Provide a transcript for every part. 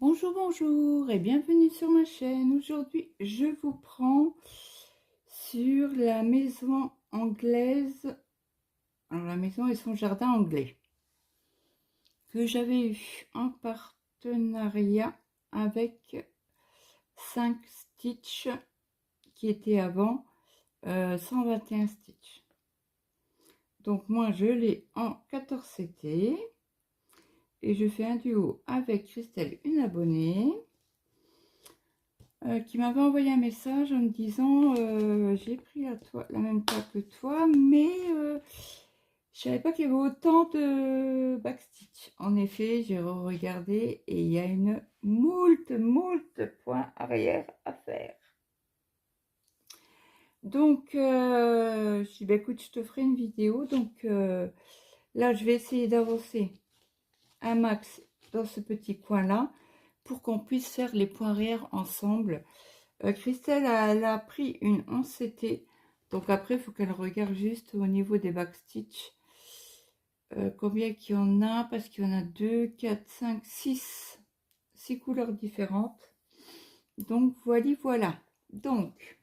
Bonjour, bonjour et bienvenue sur ma chaîne. Aujourd'hui, je vous prends sur la maison anglaise, alors la maison et son jardin anglais, que j'avais eu en partenariat avec 5 Stitch qui était avant 121 Stitch. Donc moi, je l'ai en 14 CT et je fais un duo avec Christelle, une abonnée. Qui m'avait envoyé un message en me disant j'ai pris la même toile que toi, mais je savais pas qu'il y avait autant de backstitch. En effet, j'ai regardé et il y a une moult points arrière à faire. Donc, je dis bah, écoute, je te ferai une vidéo. Donc là, je vais essayer d'avancer un max dans ce petit coin là pour qu'on puisse faire les points arrière ensemble. Christelle, elle a pris une 11 CT. Donc après, il faut qu'elle regarde juste au niveau des backstitch. Combien qu'il y en a, parce qu'il y en a 2, 4, 5, 6. 6 couleurs différentes. Donc voilà. Donc,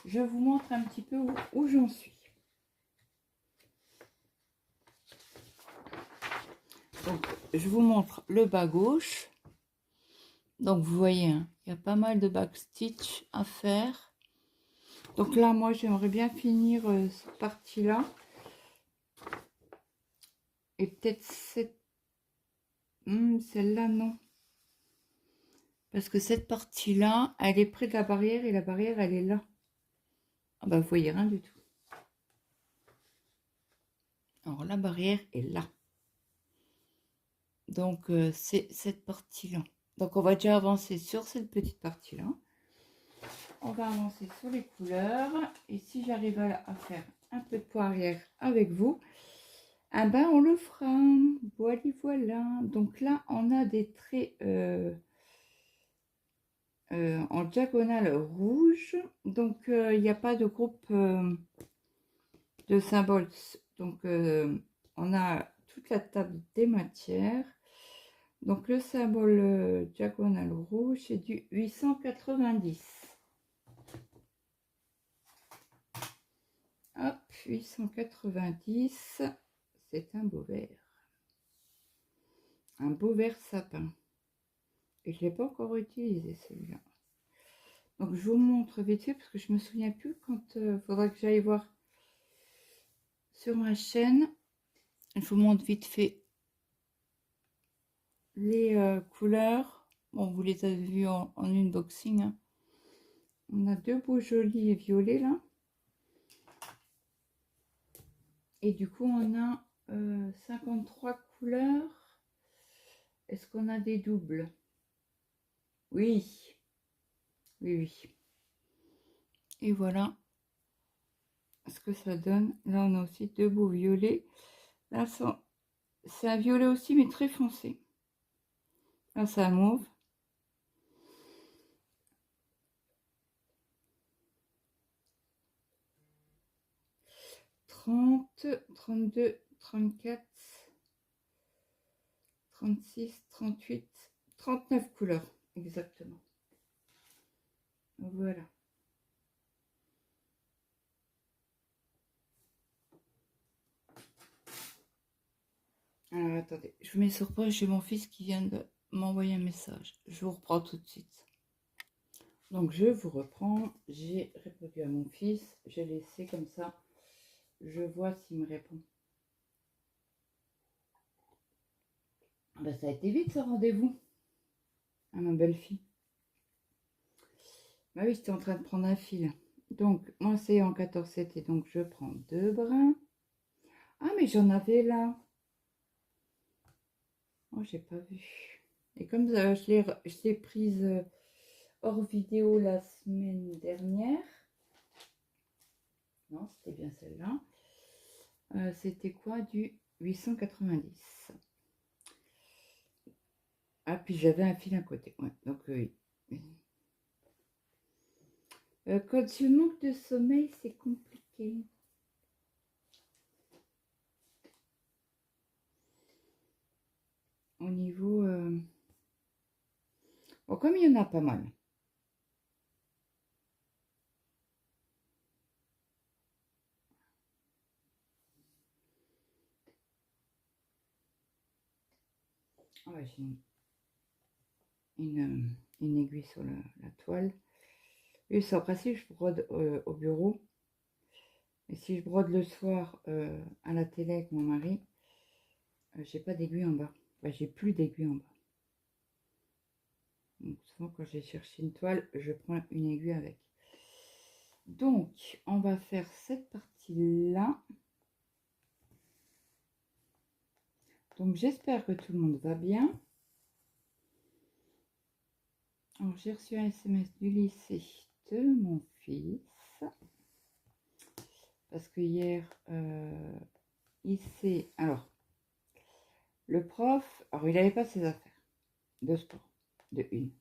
je vous montre un petit peu où j'en suis. Donc, je vous montre le bas gauche. Donc, vous voyez, hein, il y a pas mal de backstitch à faire. Donc là, moi, j'aimerais bien finir cette partie-là. Et peut-être cette... celle-là, non. Parce que cette partie-là, elle est près de la barrière et la barrière, elle est là. Ah bah, vous voyez rien du tout. Alors, la barrière est là. Donc, c'est cette partie-là. Donc, on va déjà avancer sur cette petite partie-là. On va avancer sur les couleurs. Et si j'arrive à faire un peu de poids arrière avec vous, ah ben, on le fera. Voilà. Donc là, on a des traits... en diagonale rouge, donc il n'y a pas de groupe de symboles, donc on a toute la table des matières. Donc le symbole diagonale rouge, c'est du 890. Hop, 890, c'est un beau vert, sapin, et je ne l'ai pas encore utilisé celui-là. Donc je vous montre vite fait parce que je me souviens plus quand faudra que j'aille voir sur ma chaîne. Je vous montre vite fait les couleurs. Bon, vous les avez vues en unboxing, hein. On a deux beaux jolis violets là. Et du coup, on a 53 couleurs. Est-ce qu'on a des doubles? Oui. Oui. Et voilà ce que ça donne. Là, on a aussi deux beaux violets. Là, c'est un violet aussi, mais très foncé. Là, c'est un mauve. « 30, 32, 34, 36, 38, 39 couleurs, exactement. Voilà. Alors, attendez, je vous mets sur pause, j'ai mon fils qui vient de m'envoyer un message. Je vous reprends tout de suite. Donc, je vous reprends. J'ai répondu à mon fils. J'ai laissé comme ça. Je vois s'il me répond. Ben, ça a été vite, ce rendez-vous. À ma belle-fille. Bah oui, j'étais en train de prendre un fil. Donc, moi, c'est en 14/7 et donc je prends 2 brins. Ah, mais j'en avais là. Oh, j'ai pas vu. Et comme ça, je l'ai prise hors vidéo la semaine dernière. Non, c'était bien celle-là. C'était quoi? Du 890. Ah, puis j'avais un fil à côté. Ouais, donc oui. Quand je manque de sommeil, c'est compliqué. Au niveau... Bon, comme il y en a pas mal. Ah ouais, j'ai une aiguille sur la toile. Et ça, après, si je brode au bureau, et si je brode le soir à la télé avec mon mari, j'ai pas d'aiguille en bas. Enfin, j'ai plus d'aiguille en bas. Donc souvent quand j'ai cherché une toile, je prends une aiguille avec. Donc on va faire cette partie-là. Donc j'espère que tout le monde va bien. Alors j'ai reçu un SMS du lycée de mon fils. Parce que hier, il s'est... Alors, le prof, alors il n'avait pas ses affaires de sport, de une.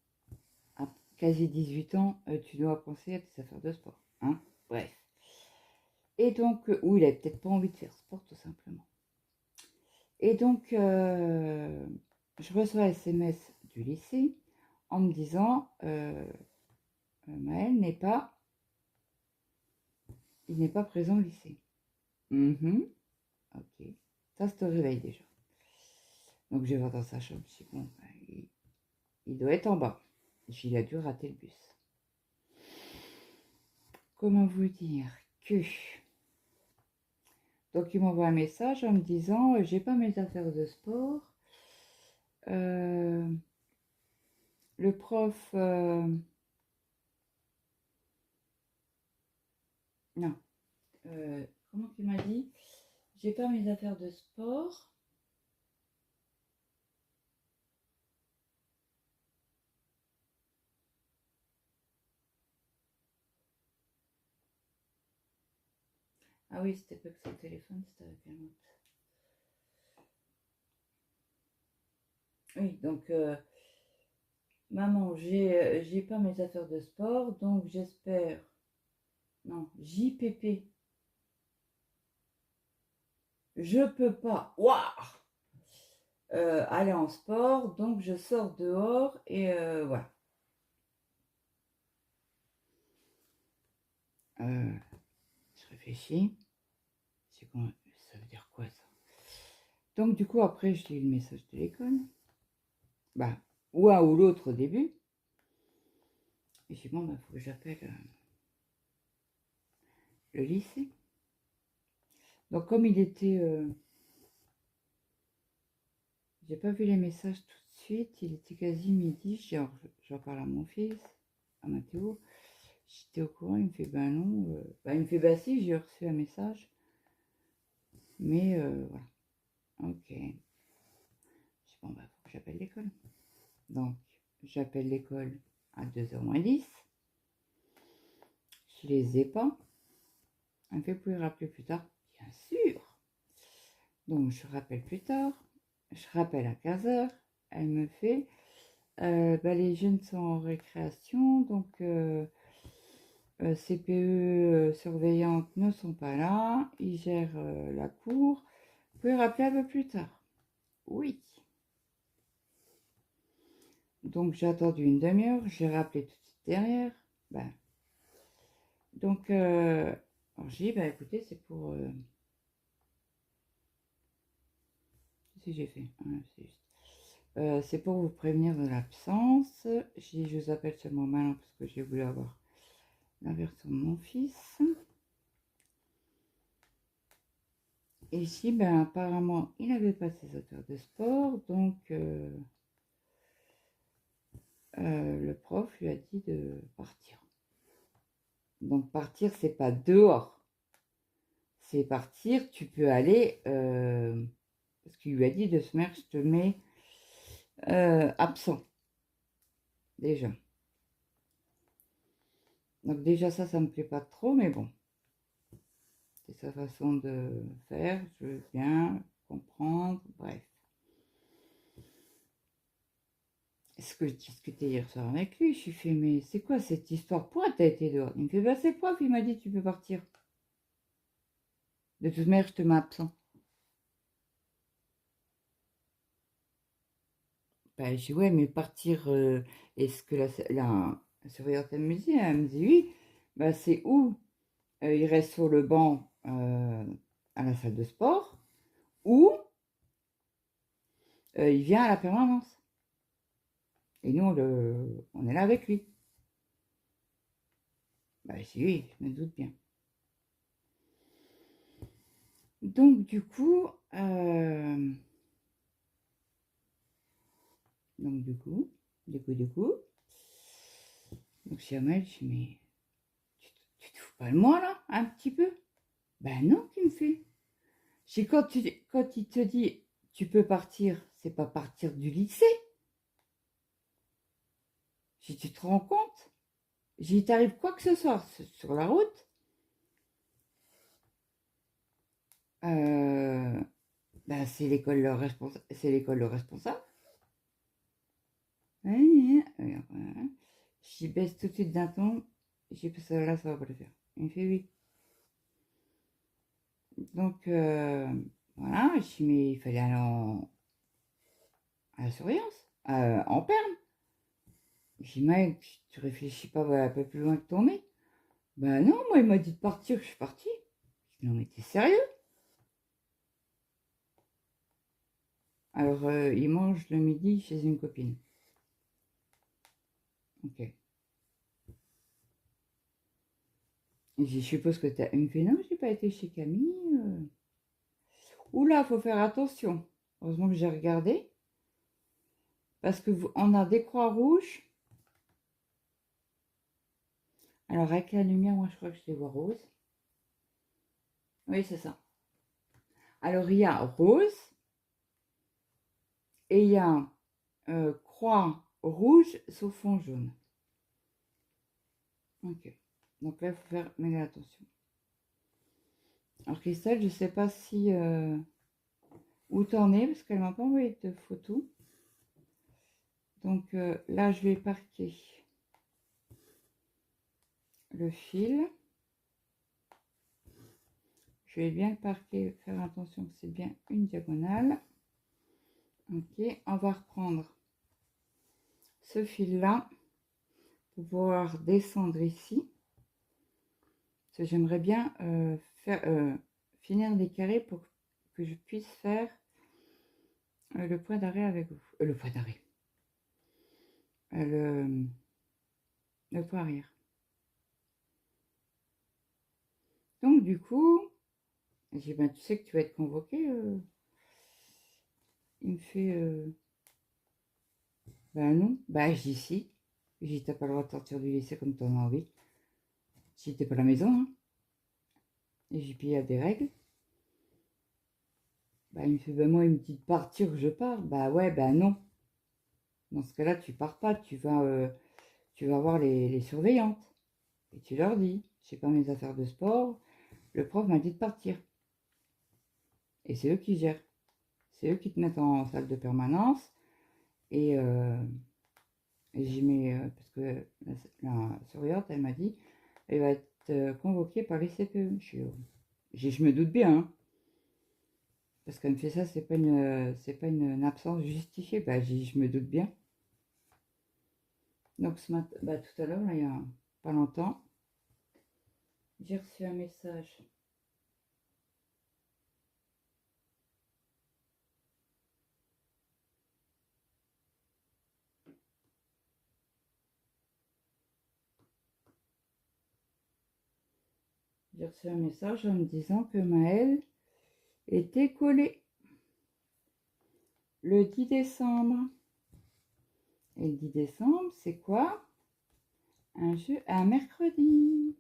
À quasi 18 ans, tu dois penser à tes affaires de sport. Hein, bref. Et donc, ou il avait peut-être pas envie de faire sport tout simplement. Et donc, je reçois un SMS du lycée en me disant Maël n'est pas, il n'est pas présent au lycée. Ok, ça se te réveille déjà. Donc je vais voir dans sa chambre, je dis bon, il doit être en bas. Il a dû rater le bus. Comment vous dire que... Donc il m'envoie un message en me disant j'ai pas mes affaires de sport. Le prof... non. Comment il m'a dit j'ai pas mes affaires de sport. Ah oui, c'était pas que son téléphone, c'était avec un autre. Oui, donc maman, j'ai pas mes affaires de sport, donc j'espère. Non, JPP. Je peux pas. Waouh, aller en sport, donc je sors dehors et voilà. Je réfléchis. C'est quoi, ça veut dire quoi ça? Donc du coup après je lis le message de l'école. Bah, ou un ou l'autre au début. Et je dis bon, bah, faut que j'appelle le lycée. Donc comme il était... j'ai pas vu les messages tout de suite, il était quasi midi, j'en parle à mon fils, à Mathéo. J'étais au courant, il me fait ben non. Il me fait bah si, j'ai reçu un message. Mais voilà. Ok. Je dis bon, bah faut que j'appelle l'école. Donc j'appelle l'école à 2h moins 10. Je les ai pas. Elle me fait, vous pouvez rappeler plus tard. Bien sûr. Donc je rappelle plus tard. Je rappelle à 15h. Elle me fait, les jeunes sont en récréation, donc CPE surveillantes ne sont pas là. Ils gèrent la cour. Vous pouvez rappeler un peu plus tard. Oui. Donc j'ai attendu une demi-heure. J'ai rappelé tout de suite derrière. Donc alors j'ai dit, écoutez, c'est pour... si j'ai fait, c'est juste. C'est pour vous prévenir de l'absence. J'ai dit, je vous appelle seulement maintenant parce que j'ai voulu avoir la version de mon fils. Et ici, apparemment, il n'avait pas ses affaires de sport, donc le prof lui a dit de partir. Donc partir, c'est pas dehors. C'est partir, tu peux aller... parce qu'il lui a dit de se mettre, je te mets absent. Déjà. Donc déjà ça me plaît pas trop, mais bon. C'est sa façon de faire, je veux bien comprendre, bref. Ce que je discutais hier soir avec lui, je lui fais, mais c'est quoi cette histoire? Pourquoi t'as été dehors? Il me fait, c'est le prof, il m'a dit, tu peux partir. De toute manière, je te mets absent. Bah, je dis, ouais, mais partir, est-ce que la surveillante, elle me dit oui, bah, c'est où il reste sur le banc à la salle de sport, ou il vient à la permanence. Et nous, on est là avec lui. Bah, je dis oui, je me doute bien. Donc, du coup, donc, du coup, donc, je dis à Mel, je dis, mais tu te fous pas de moi, là, un petit peu? Ben non, tu me fais. Je dis, quand il te dit, tu peux partir, c'est pas partir du lycée. Je dis, tu te rends compte? J'ai dit, t'arrive quoi que ce soit sur la route, ben c'est l'école le responsable, c'est l'école le responsable. J'y baisse tout de suite d'un ton. J'ai dit, ça là, ça va pas le faire. Il me fait oui. Donc, voilà, je dis, mais il fallait aller à la surveillance, en perme. Je dis, mec, tu réfléchis pas un peu plus loin que ton nez? Ben non, moi, il m'a dit de partir, je suis partie. Je dis, non, mais t'es sérieux? Alors, il mange le midi chez une copine. Ok. Je suppose que t'as... Il me fait, non, j'ai pas été chez Camille. Oula, faut faire attention. Heureusement que j'ai regardé. Parce que on a des croix rouges. Alors, avec la lumière, moi, je crois que je les vois roses. Oui, c'est ça. Alors, il y a rose et il y a croix rouge sur fond jaune. Ok. Donc là, il faut faire méga attention. Alors, Christelle, je ne sais pas si... où t'en es, parce qu'elle m'a pas envoyé de photos. Donc là, je vais parquer le fil. Je vais bien le parquer, faire attention que c'est bien une diagonale. Ok, on va reprendre ce fil-là pour pouvoir descendre ici. Parce que j'aimerais bien finir les carrés pour que je puisse faire le point d'arrêt avec vous. Le point d'arrêt. Le point arrière. Donc du coup, j'ai dit, ben, tu sais que tu vas être convoqué. Il me fait, ben non. Ben je dis si. J'ai dit, t'as pas le droit de sortir du lycée comme t'en as envie. Si t'es pas à la maison, hein. Et j'ai dit, il y a des règles. Ben il me fait, ben moi, il me dit de partir, je pars. Ben ouais, ben non. Dans ce cas-là, tu pars pas, tu vas voir les surveillantes. Et tu leur dis, j'ai pas mes affaires de sport, le prof m'a dit de partir. Et c'est eux qui gèrent. C'est eux qui te mettent en salle de permanence. Et, j'y mets, parce que la surveillante, elle m'a dit, elle va être convoquée par les CPE. Je me doute bien, hein, parce qu'elle me fait ça, c'est pas une absence justifiée. Bah, je me doute bien. Donc ce matin, bah, tout à l'heure, il y a pas longtemps, j'ai reçu un message. J'ai reçu un message en me disant que Maëlle était collée le 10 décembre. Et le 10 décembre, c'est quoi? Un mercredi.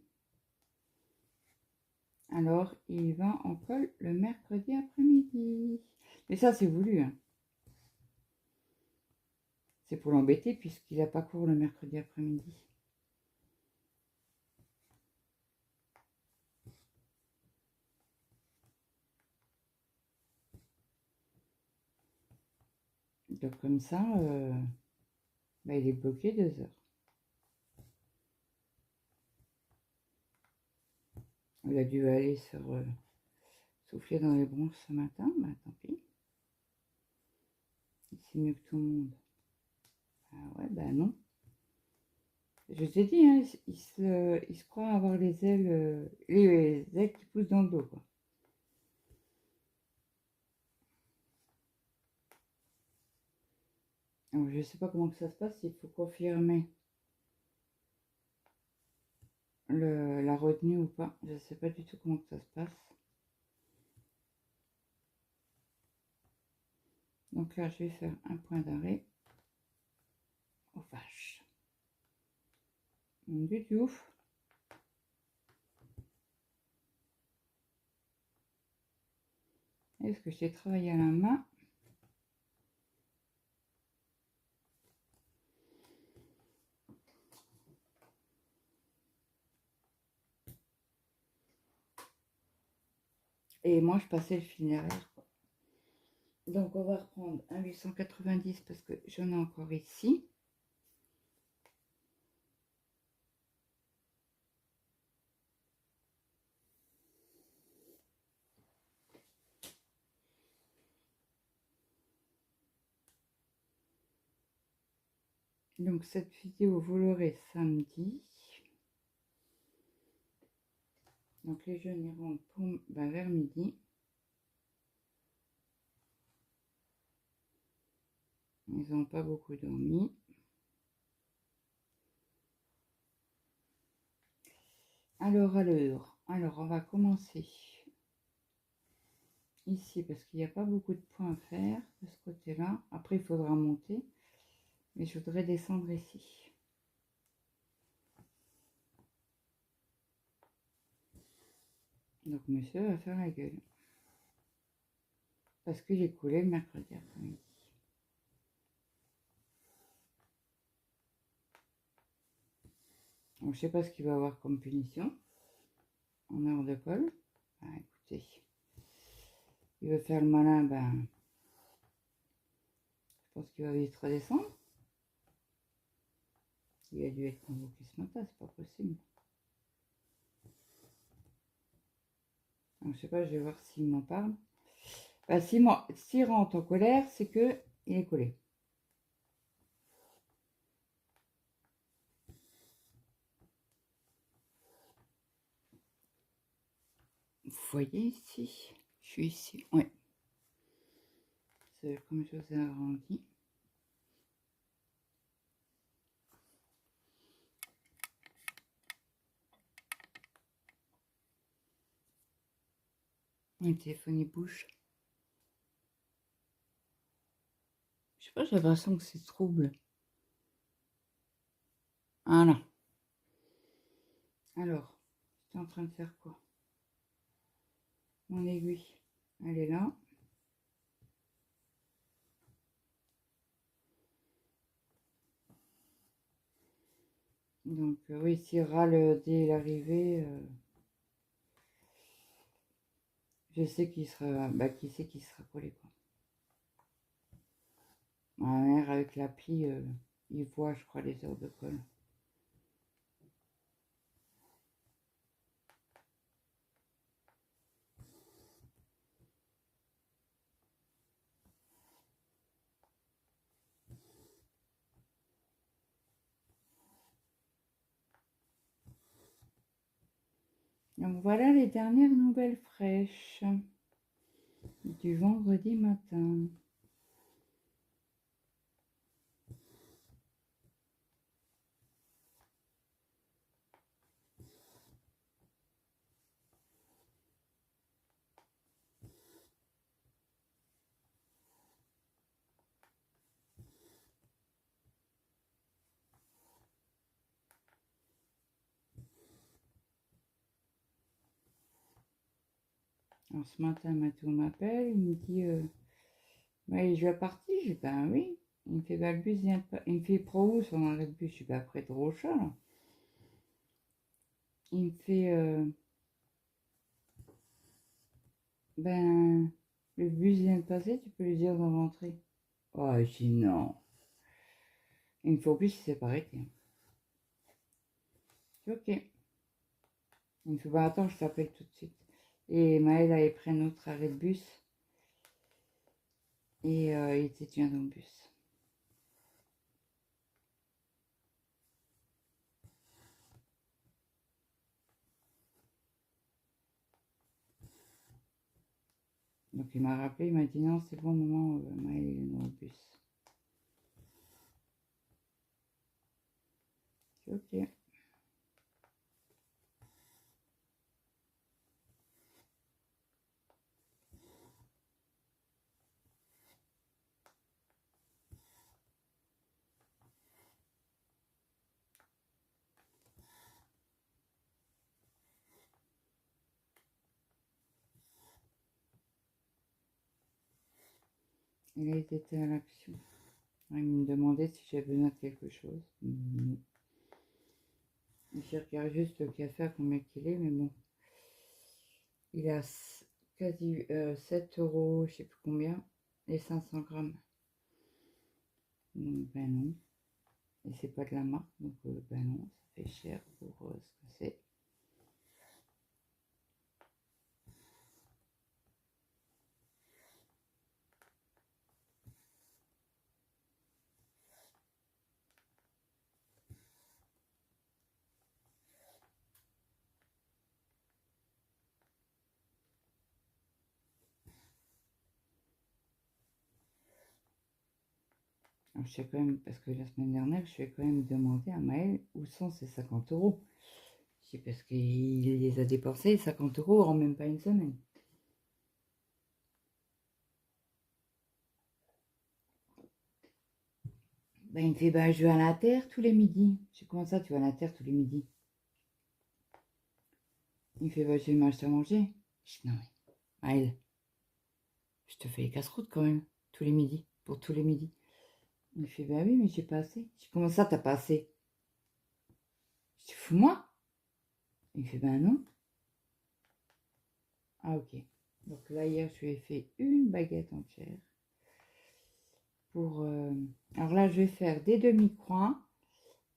Alors, il va en colle le mercredi après-midi. Mais ça, c'est voulu, hein. C'est pour l'embêter puisqu'il n'a pas cours le mercredi après-midi. Donc comme ça, bah, il est bloqué 2 heures. Il a dû aller souffler dans les bronches ce matin, bah tant pis. C'est mieux que tout le monde. Ah ouais, ben non. Je t'ai dit, hein, il se croit avoir les ailes qui poussent dans le dos, quoi. Alors, je sais pas comment que ça se passe, il faut confirmer la retenue ou pas. Je sais pas du tout comment que ça se passe. Donc là, je vais faire un point d'arrêt. Oh vache. Mon Dieu, du ouf. Est-ce que j'ai travaillé à la main? Et moi, je passais le fil derrière, quoi. Donc, on va reprendre un 890 parce que j'en ai encore ici. Donc, cette vidéo, vous l'aurez samedi. Donc, les jeunes iront vers midi. Ils n'ont pas beaucoup dormi. Alors, on va commencer ici parce qu'il n'y a pas beaucoup de points à faire de ce côté-là. Après, il faudra monter. Mais je voudrais descendre ici. Donc, monsieur va faire la gueule. Parce qu'il est coulé le mercredi après-midi. Donc, je sais pas ce qu'il va avoir comme punition en heure de colle. Ah, écoutez, il veut faire le malin, ben, je pense qu'il va vite redescendre. Il a dû être convoqué ce matin, c'est pas possible. Donc, je sais pas, je vais voir s'il m'en parle. Ben, s'il rentre en colère, c'est que il est collé. Vous voyez ici, je suis ici, oui. C'est comme je vous ai arrondi. Le téléphone il bouge. Je sais pas, j'ai l'impression que c'est trouble. Voilà. Alors, j'étais en train de faire quoi? Mon aiguille, elle est là. Donc, oui, s'il râle dès l'arrivée, je sais qu'il sera, qui sait qu'il sera collé, quoi. Ma mère, avec l'appli, il voit, je crois, les heures de colle. Donc, voilà les dernières nouvelles fraîches du vendredi matin. Alors, ce matin, Mathieu m'appelle, il me dit, ouais, je vais partir. Je dis, ben oui. Il me fait, bah, le bus vient de pas. Il me fait, pro où son arrêt de bus? Je dis, bah, près de Rocha, là. Il me fait, ben, le bus vient de passer, tu peux lui dire de rentrer. Oh, je dis non. Il me fait, au plus, il s'est pas arrêté. Je dis, ok. Il me fait, bah, attends, je t'appelle tout de suite. Et Maëlle avait pris un autre arrêt de bus. Et il était déjà dans le bus. Donc il m'a rappelé, il m'a dit non, c'est bon, maman, Maël il est dans le bus. Ok. Il a été à l'action. Il me demandait si j'avais besoin de quelque chose. Je regarde juste le café à combien qu'il est, mais bon. Il a quasi 7 euros, je sais plus combien, et 500 grammes. Donc, ben non. Et c'est pas de la marque, donc ben non, ça fait cher pour ce que c'est. Alors, je sais quand même, parce que la semaine dernière, je vais quand même demander à Maël où sont ces 50 euros. C'est parce qu'il les a dépensés, 50 euros, en même pas une semaine. Ben, il me fait, bah, je vais à la terre tous les midis. Je dis, comment ça, tu vas à la terre tous les midis? Il me fait, bah, je vais m'acheter à manger. Je dis, non, mais, Maël, je te fais les casse-croûtes quand même, tous les midis, pour tous les midis. Il me fait, bah oui, mais j'ai pas assez. Je dis, comment ça, t'as pas assez? Je dis, fous-moi. Il me fait, bah non. Ah, ok. Donc là, hier, je lui ai fait une baguette entière. Pour, alors là, je vais faire des demi-croix,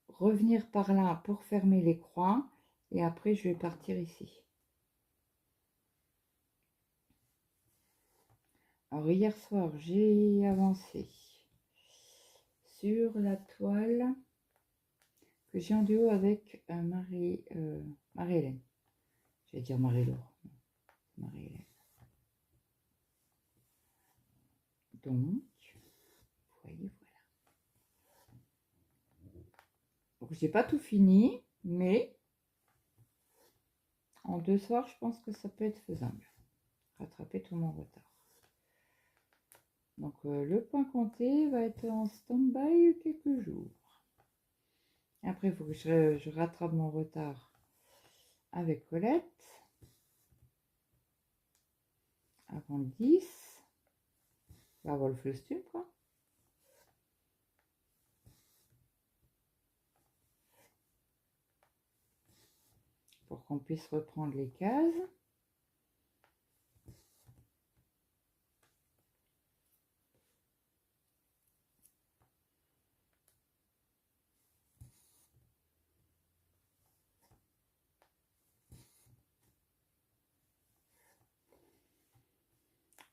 revenir par là pour fermer les croix, et après, je vais partir ici. Alors, hier soir, j'ai avancé sur la toile que j'ai en duo avec Marie-Hélène. Je vais dire Marie-Laure. Marie-Hélène. Donc, vous voyez, voilà. Donc, j'ai pas tout fini, mais en 2 soirs, je pense que ça peut être faisable. Rattraper tout mon retard. Donc, le point compté va être en stand-by quelques jours. Après, il faut que je rattrape mon retard avec Colette avant le 10. Avant le Wolflustube, quoi. Pour qu'on puisse reprendre les cases.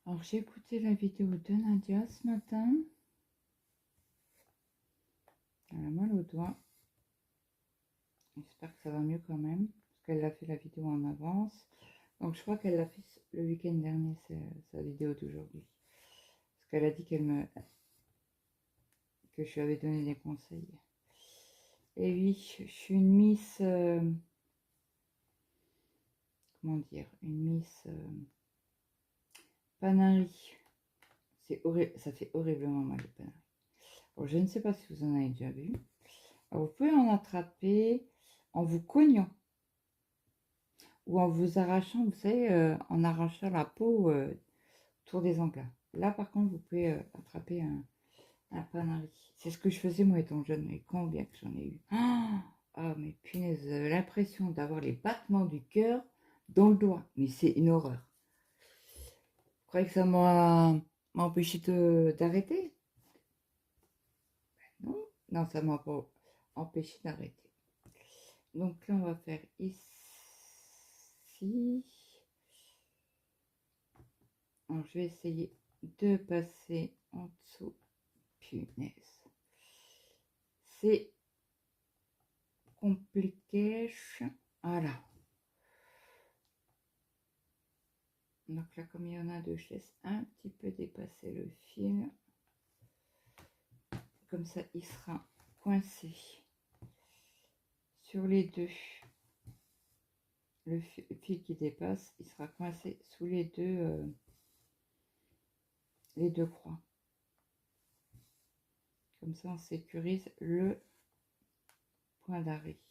Alors, j'ai écouté la vidéo de Nadia ce matin. Elle a mal au doigt. J'espère que ça va mieux quand même. Parce qu'elle a fait la vidéo en avance. Donc, je crois qu'elle l'a fait le week-end dernier, sa vidéo d'aujourd'hui. Parce qu'elle a dit que je lui avais donné des conseils. Et oui, je suis une Miss... comment dire? Une Miss... Panarie. C'est horrible, ça fait horriblement mal les panaries. Alors, je ne sais pas si vous en avez déjà vu. Alors, vous pouvez en attraper en vous cognant ou en vous arrachant, vous savez, en arrachant la peau autour des ongles. Là, par contre, vous pouvez attraper un panari. C'est ce que je faisais moi étant jeune, mais combien que j'en ai eu. Ah, mais punaise, l'impression d'avoir les battements du cœur dans le doigt. Mais c'est une horreur. Vous croyez que ça m'a empêché d'arrêter? Non, non, ça m'a pas empêché d'arrêter. Donc là, on va faire ici. Alors, je vais essayer de passer en dessous. Punaise. C'est compliqué. Voilà. Donc là, comme il y en a deux, je laisse un petit peu dépasser le fil. Comme ça, il sera coincé sur les deux. Le fil qui dépasse, il sera coincé sous les deux croix. Comme ça, on sécurise le point d'arrêt.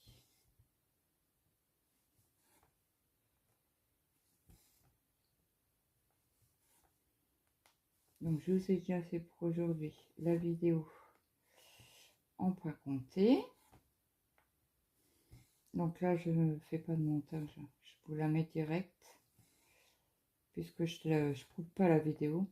Donc, je vous ai déjà fait pour aujourd'hui la vidéo en point compté. Donc là, je ne fais pas de montage. Je vous la mets direct. Puisque je ne coupe pas la vidéo.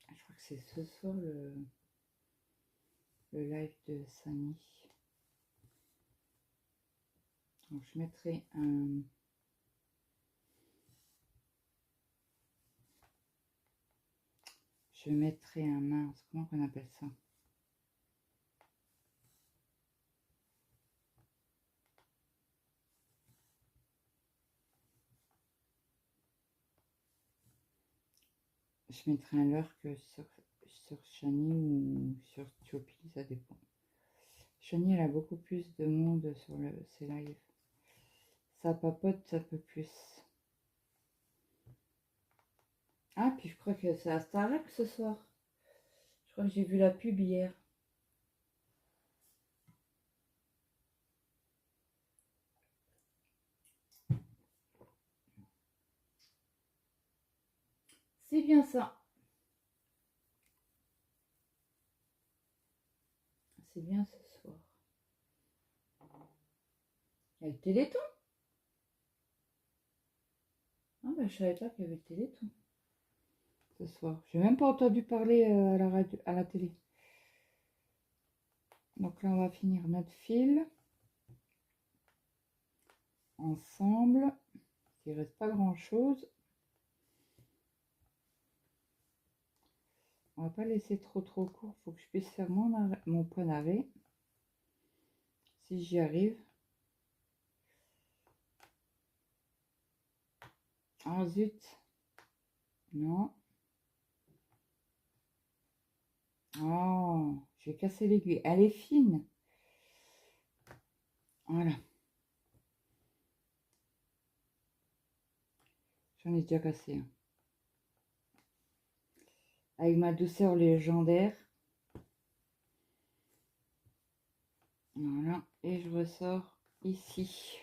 Je crois que c'est ce soir le live de Samy. Donc je mettrai un... mince, comment on appelle ça? Je mettrai un lurk sur Shani ou sur Chopi, ça dépend. Shani, elle a beaucoup plus de monde sur ses lives. Ça papote un peu plus. Ah, puis je crois que c'est à Starac ce soir. Je crois que j'ai vu la pub hier. C'est bien ça. C'est bien ce soir. Il y a le Téléthon. Ah bah je savais pas qu'il y avait le Téléthon ce soir. J'ai même pas entendu parler à la radio, à la télé. Donc là on va finir notre fil ensemble. Il reste pas grand chose. On va pas laisser trop court. Faut que je puisse faire mon point d'arrêt. Si j'y arrive. Ah zut. Non. Oh, j'ai cassé l'aiguille. Elle est fine. Voilà. J'en ai déjà cassé un. Avec ma douceur légendaire. Voilà. Et je ressors ici.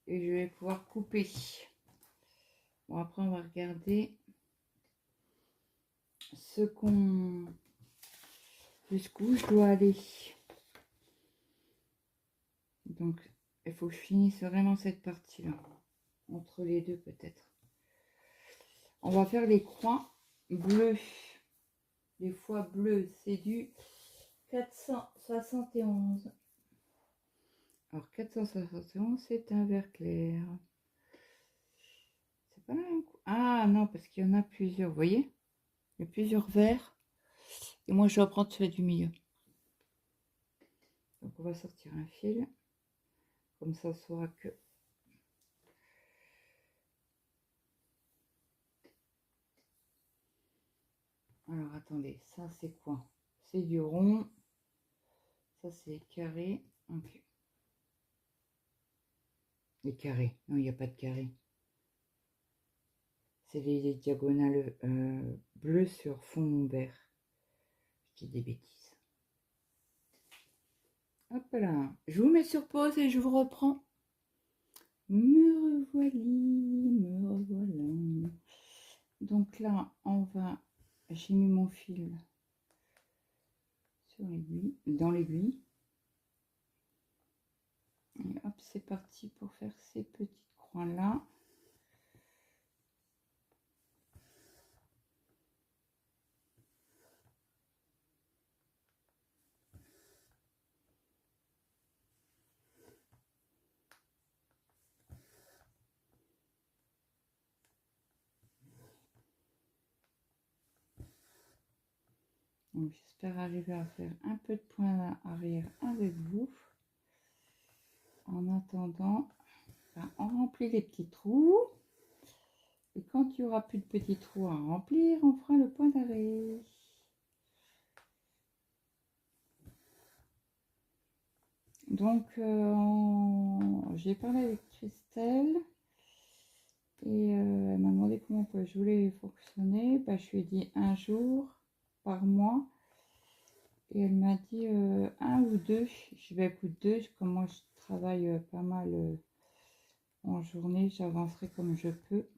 Et je vais pouvoir couper. Bon, après, on va regarder ce qu'on... jusqu'où je dois aller. Donc, il faut que je finisse vraiment cette partie-là. Entre les deux, peut-être. On va faire les croix bleues. Les fois bleues, c'est du 471. Alors, 471, c'est un vert clair. C'est pas la même. Ah non, parce qu'il y en a plusieurs, vous voyez? Il y a plusieurs verts. Et moi, je dois prendre celui du milieu. Donc, on va sortir un fil. Comme ça, on saura que... Alors, attendez, ça, c'est quoi? C'est du rond. Ça, c'est carré. Ok. Les carrés. Non, il n'y a pas de carré. C'est les diagonales bleues sur fond vert. Je dis des bêtises. Hop là. Je vous mets sur pause et je vous reprends. Me revoilà. Donc là, on va... J'ai mis mon fil sur l'aiguille, dans l'aiguille. Et hop, c'est parti pour faire ces petites croix là. Donc j'espère arriver à faire un peu de point arrière avec vous. En attendant, ben, on remplit les petits trous. Et quand il n'y aura plus de petits trous à remplir, on fera le point d'arrêt. Donc, j'ai parlé avec Christelle et elle m'a demandé comment je voulais fonctionner. Bah, je lui ai dit un jour par mois et elle m'a dit un ou deux. Je vais écouter deux, comme moi je travaille pas mal en journée, j'avancerai comme je peux.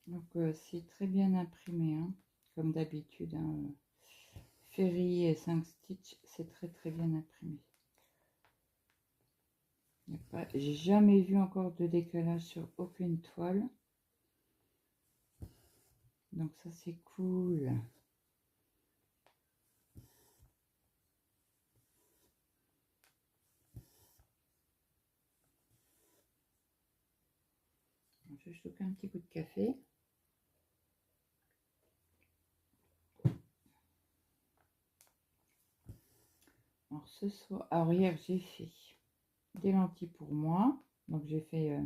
Donc c'est très bien imprimé, hein, comme d'habitude. Hein, Ferry et 5 stitch, c'est très bien imprimé. J'ai jamais vu encore de décalage sur aucune toile. Donc ça c'est cool. Je vais choper un petit coup de café. Alors ce soir, alors hier j'ai fait des lentilles pour moi. Donc j'ai fait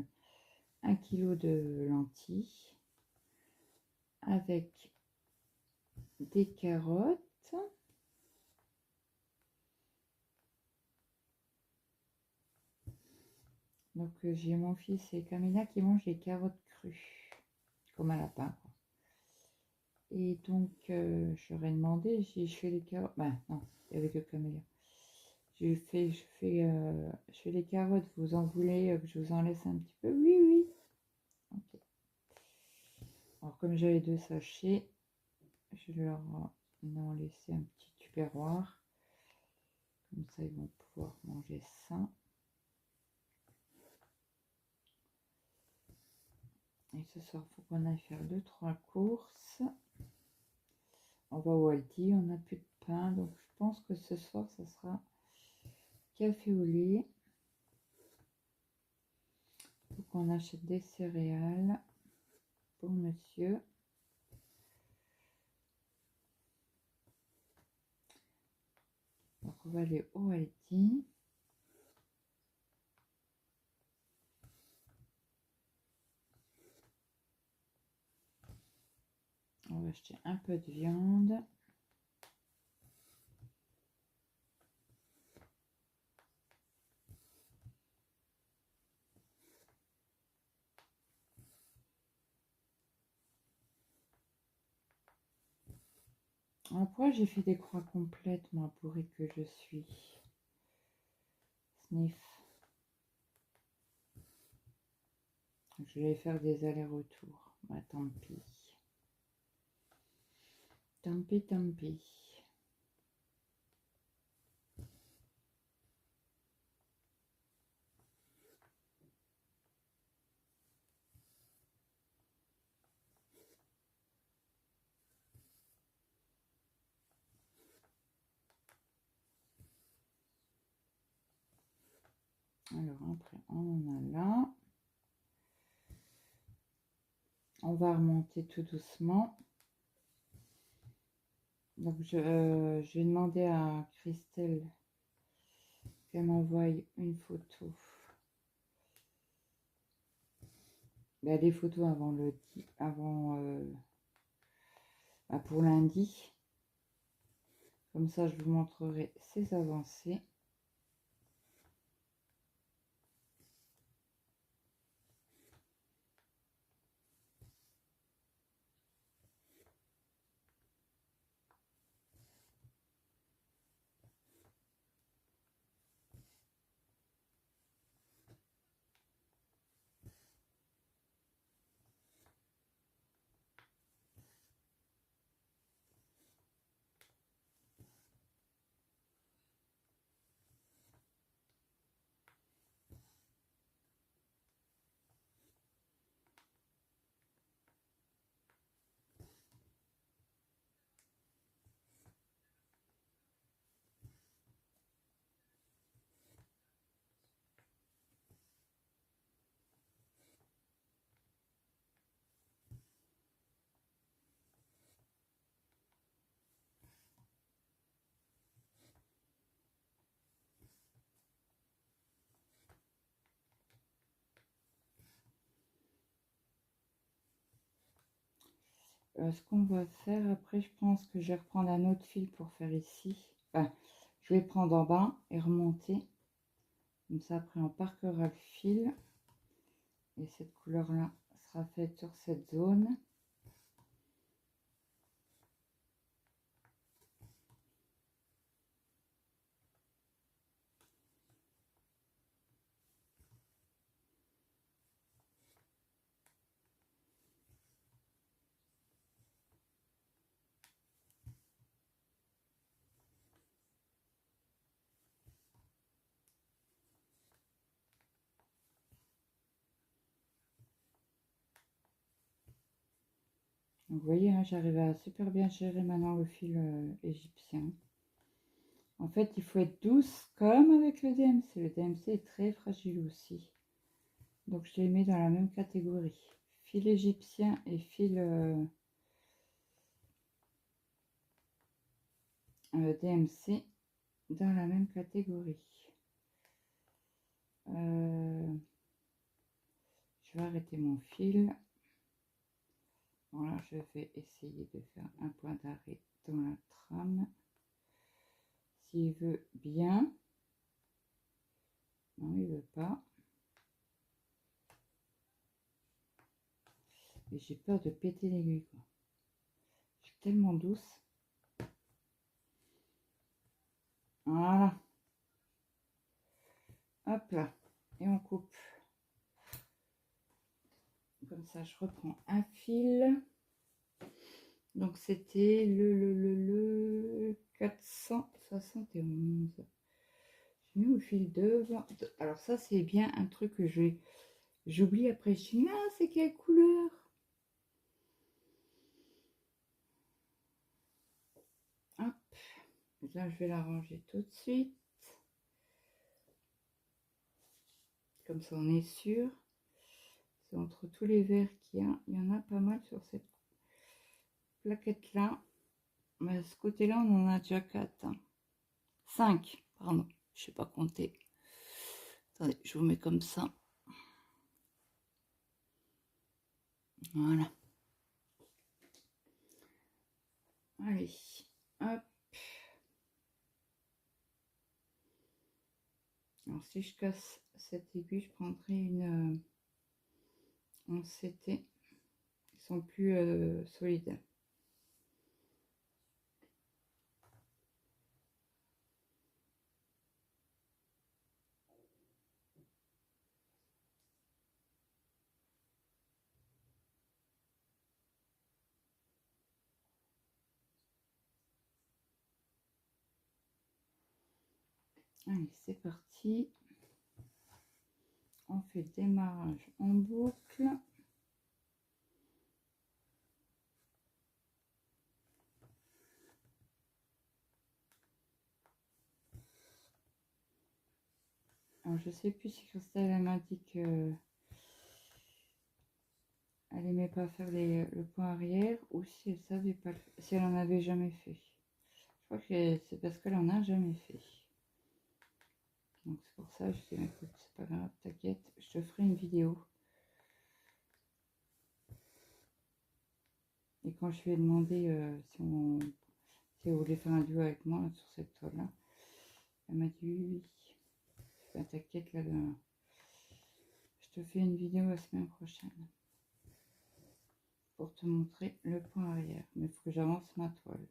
1 kg de lentilles avec des carottes. Donc j'ai mon fils et Camilla qui mangent les carottes crues, comme à la lapin. Et donc je leur ai demandé, je fais les carottes. Ben non, il y avait que Camilla. Je fais les carottes, vous en voulez que je vous en laisse un petit peu? Oui, oui. Ok. Alors comme j'avais 2 sachets, je leur en laissé un petit tupperware. Comme ça, ils vont pouvoir manger ça. Et ce soir, il faut qu'on aille faire 2-3 courses. On va au Aldi, on n'a plus de pain. Donc, je pense que ce soir, ça sera café au lait. Il faut qu'on achète des céréales pour monsieur. Donc, on va aller au Aldi. On va acheter un peu de viande. Après, j'ai fait des croix complètes, moi, bourrée que je suis. Sniff. Je vais faire des allers-retours. Bah, tant pis. Tant pis, tant pis. Alors après, on en a là. On va remonter tout doucement. Donc je vais demander à Christelle qu'elle m'envoie une photo. Ben, des photos pour lundi. Comme ça, je vous montrerai ses avancées. ce qu'on va faire après, je pense que je vais reprendre un autre fil pour faire ici. Enfin, je vais prendre en bas et remonter. Comme ça, après, on parquera le fil. Et cette couleur-là sera faite sur cette zone. Vous voyez, hein, j'arrive à super bien gérer maintenant le fil égyptien. En fait, il faut être douce comme avec le DMC. Le DMC est très fragile aussi. Donc, je les mets dans la même catégorie. Fil égyptien et fil DMC dans la même catégorie. Je vais arrêter mon fil. Voilà, je vais essayer de faire un point d'arrêt dans la trame. S'il veut bien. Non, il veut pas. Et j'ai peur de péter l'aiguille, quoi. Je suis tellement douce. Voilà. Hop là. Et on coupe. Comme ça, je reprends un fil. Donc, c'était le 471. J'ai mis au fil devant. Alors, ça, c'est bien un truc que j'oublie après. Je dis, ah, c'est quelle couleur? Hop. Là, je vais la ranger tout de suite. Comme ça, on est sûr. C'est entre tous les verres qu'il y a. Il y en a pas mal sur cette plaquette-là. Mais ce côté-là, on en a déjà 4. 5, pardon. Je ne sais pas compter. Attendez, je vous mets comme ça. Voilà. Allez, hop. Alors, si je casse cette aiguille, je prendrai une en CT. Ils sont plus solides. Allez, c'est parti. On fait démarrage en boucle. Alors, je sais plus si Christelle m'a dit que elle aimait pas faire le point arrière ou si elle savait pas, si elle en avait jamais fait. Je crois que c'est parce qu'elle en a jamais fait. Donc c'est pour ça que je dis écoute, c'est pas grave, t'inquiète, je te ferai une vidéo. Et quand je lui ai demandé si elle voulait faire un duo avec moi sur cette toile là, elle m'a dit oui. Ben, t'inquiète là, je te fais une vidéo la semaine prochaine pour te montrer le point arrière. Mais il faut que j'avance ma toile.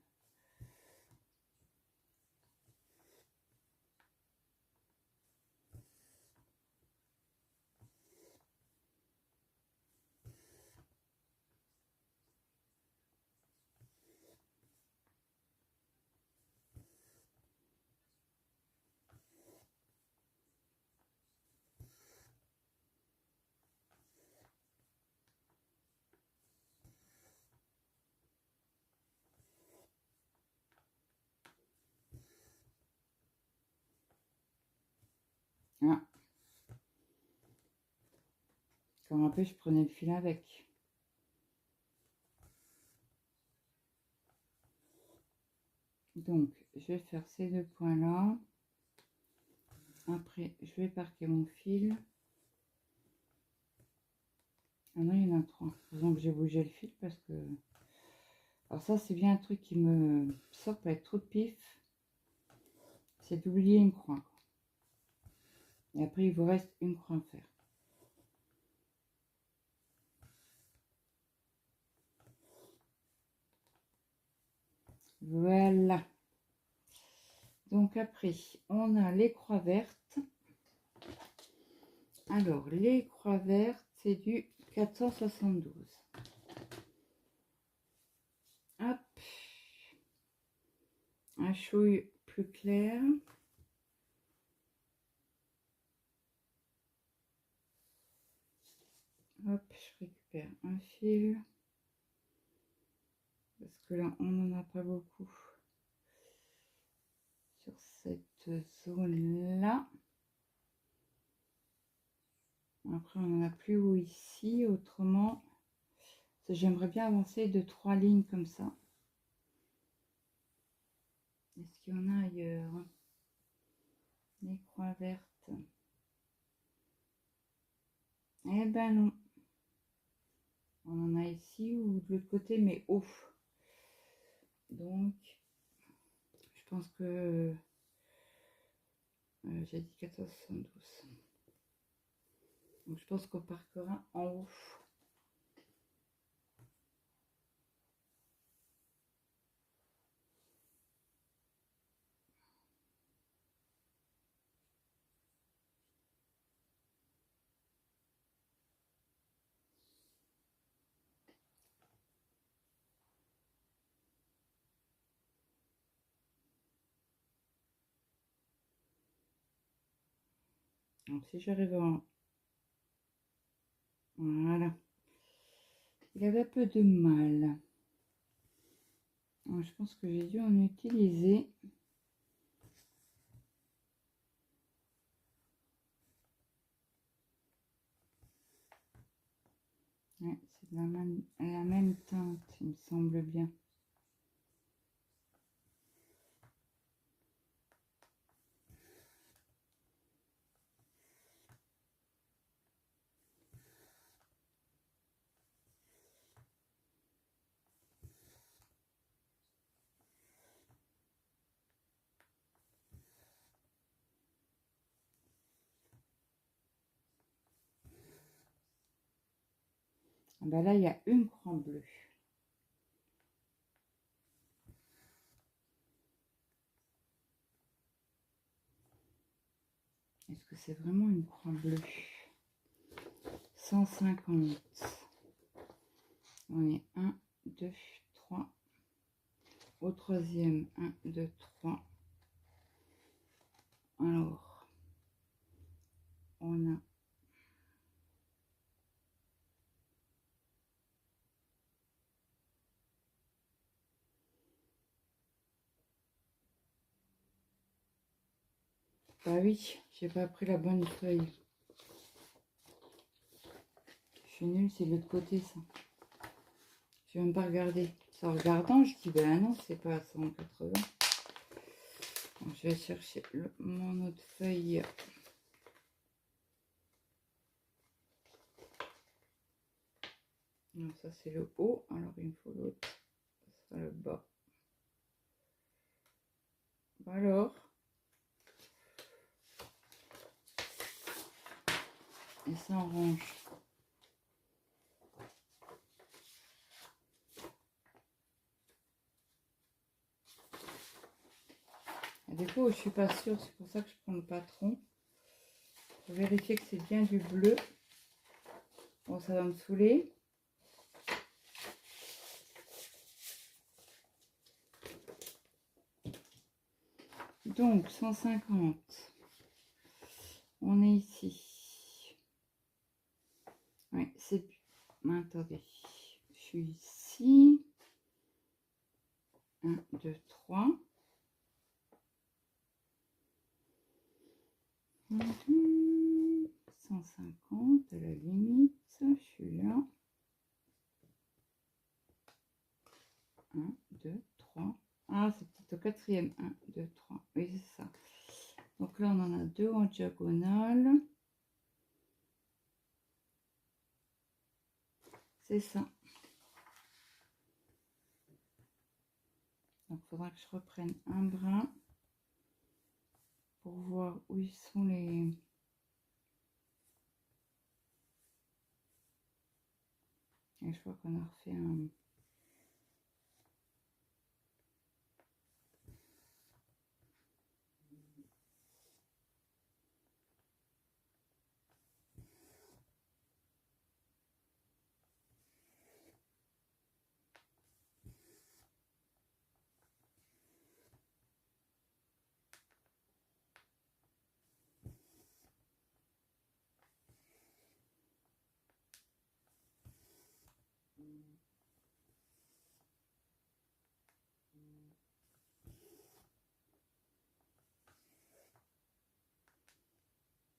Ah. Quand un peu je prenais le fil avec. Donc je vais faire ces deux points là. Après je vais parquer mon fil. Ah non, il y en a 3. Disons que j'ai bougé le fil parce que Alors ça, c'est bien un truc qui me sort avec trop de pif. C'est d'oublier une croix. Et après, il vous reste une croix à faire. Voilà. Donc après, on a les croix vertes. Alors, les croix vertes, c'est du 472. Hop. Un chouille plus clair. Hop, je récupère un fil. Parce que là, on n'en a pas beaucoup sur cette zone-là. Après, on n'en a plus haut ici. Autrement, j'aimerais bien avancer de 3 lignes comme ça. Est-ce qu'il y en a ailleurs? Les croix vertes. Eh ben non. On en a ici ou de l'autre côté, mais haut. Donc, je pense que j'ai dit 1472. Donc, je pense qu'on partira en haut. Donc, si j'arrive en... Voilà. Il avait un peu de mal. Alors, je pense que j'ai dû en utiliser. Ouais, c'est la même teinte, il me semble bien. Ah ben là, il y a une croix bleue. Est-ce que c'est vraiment une croix bleue? 150. On est 1, 2, 3. Au troisième, 1, 2, 3. Alors, on a... Bah oui, j'ai pas pris la bonne feuille. Je suis nulle, c'est de l'autre côté ça. Je vais même pas regarder. En regardant, je dis ben non, c'est pas à 180. Donc, je vais chercher mon autre feuille. Non, ça c'est le haut, alors il me faut l'autre. Ça sera le bas. Alors. Et ça en range. Et des fois où je suis pas sûre, c'est pour ça que je prends le patron. Pour vérifier que c'est bien du bleu. Bon, ça va me saouler. Donc, 150. On est ici. Oui, c'est... Attendez. Je suis ici. 1, 2, 3. 150 à la limite. Je suis là. 1, 2, 3. Ah, c'est peut-être au quatrième. 1, 2, 3. Oui, c'est ça. Donc là, on en a 2 en diagonale. C'est ça. faudra que je reprenne un brin pour voir où ils sont les... Et je vois qu'on a refait un...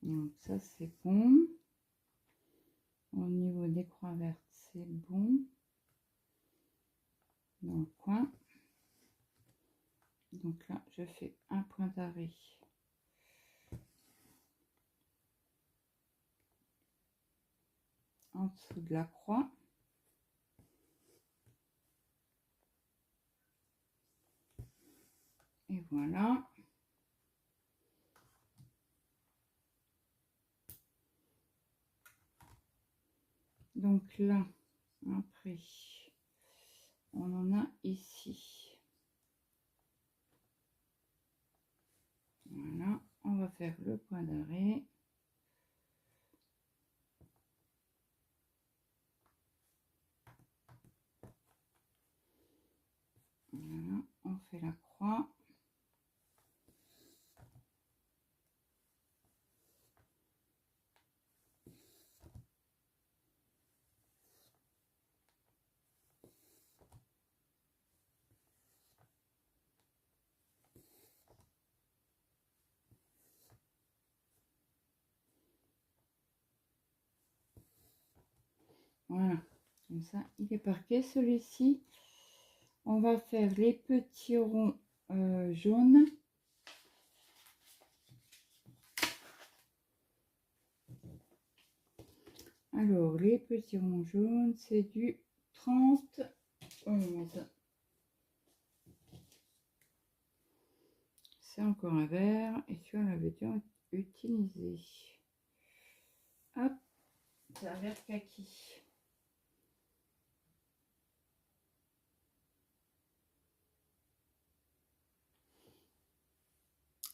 Donc ça c'est bon. Au niveau des croix vertes, c'est bon. Dans le coin. Donc là, je fais un point d'arrêt. En dessous de la croix. Et voilà. Donc là, après, on en a ici. Voilà, on va faire le point d'arrêt. Voilà, on fait la croix. Voilà, comme ça, il est parqué. Celui-ci, on va faire les petits ronds jaunes. Alors, les petits ronds jaunes, c'est du 30-11. C'est encore un vert et tu en avais déjà utilisé. Hop, c'est un vert kaki.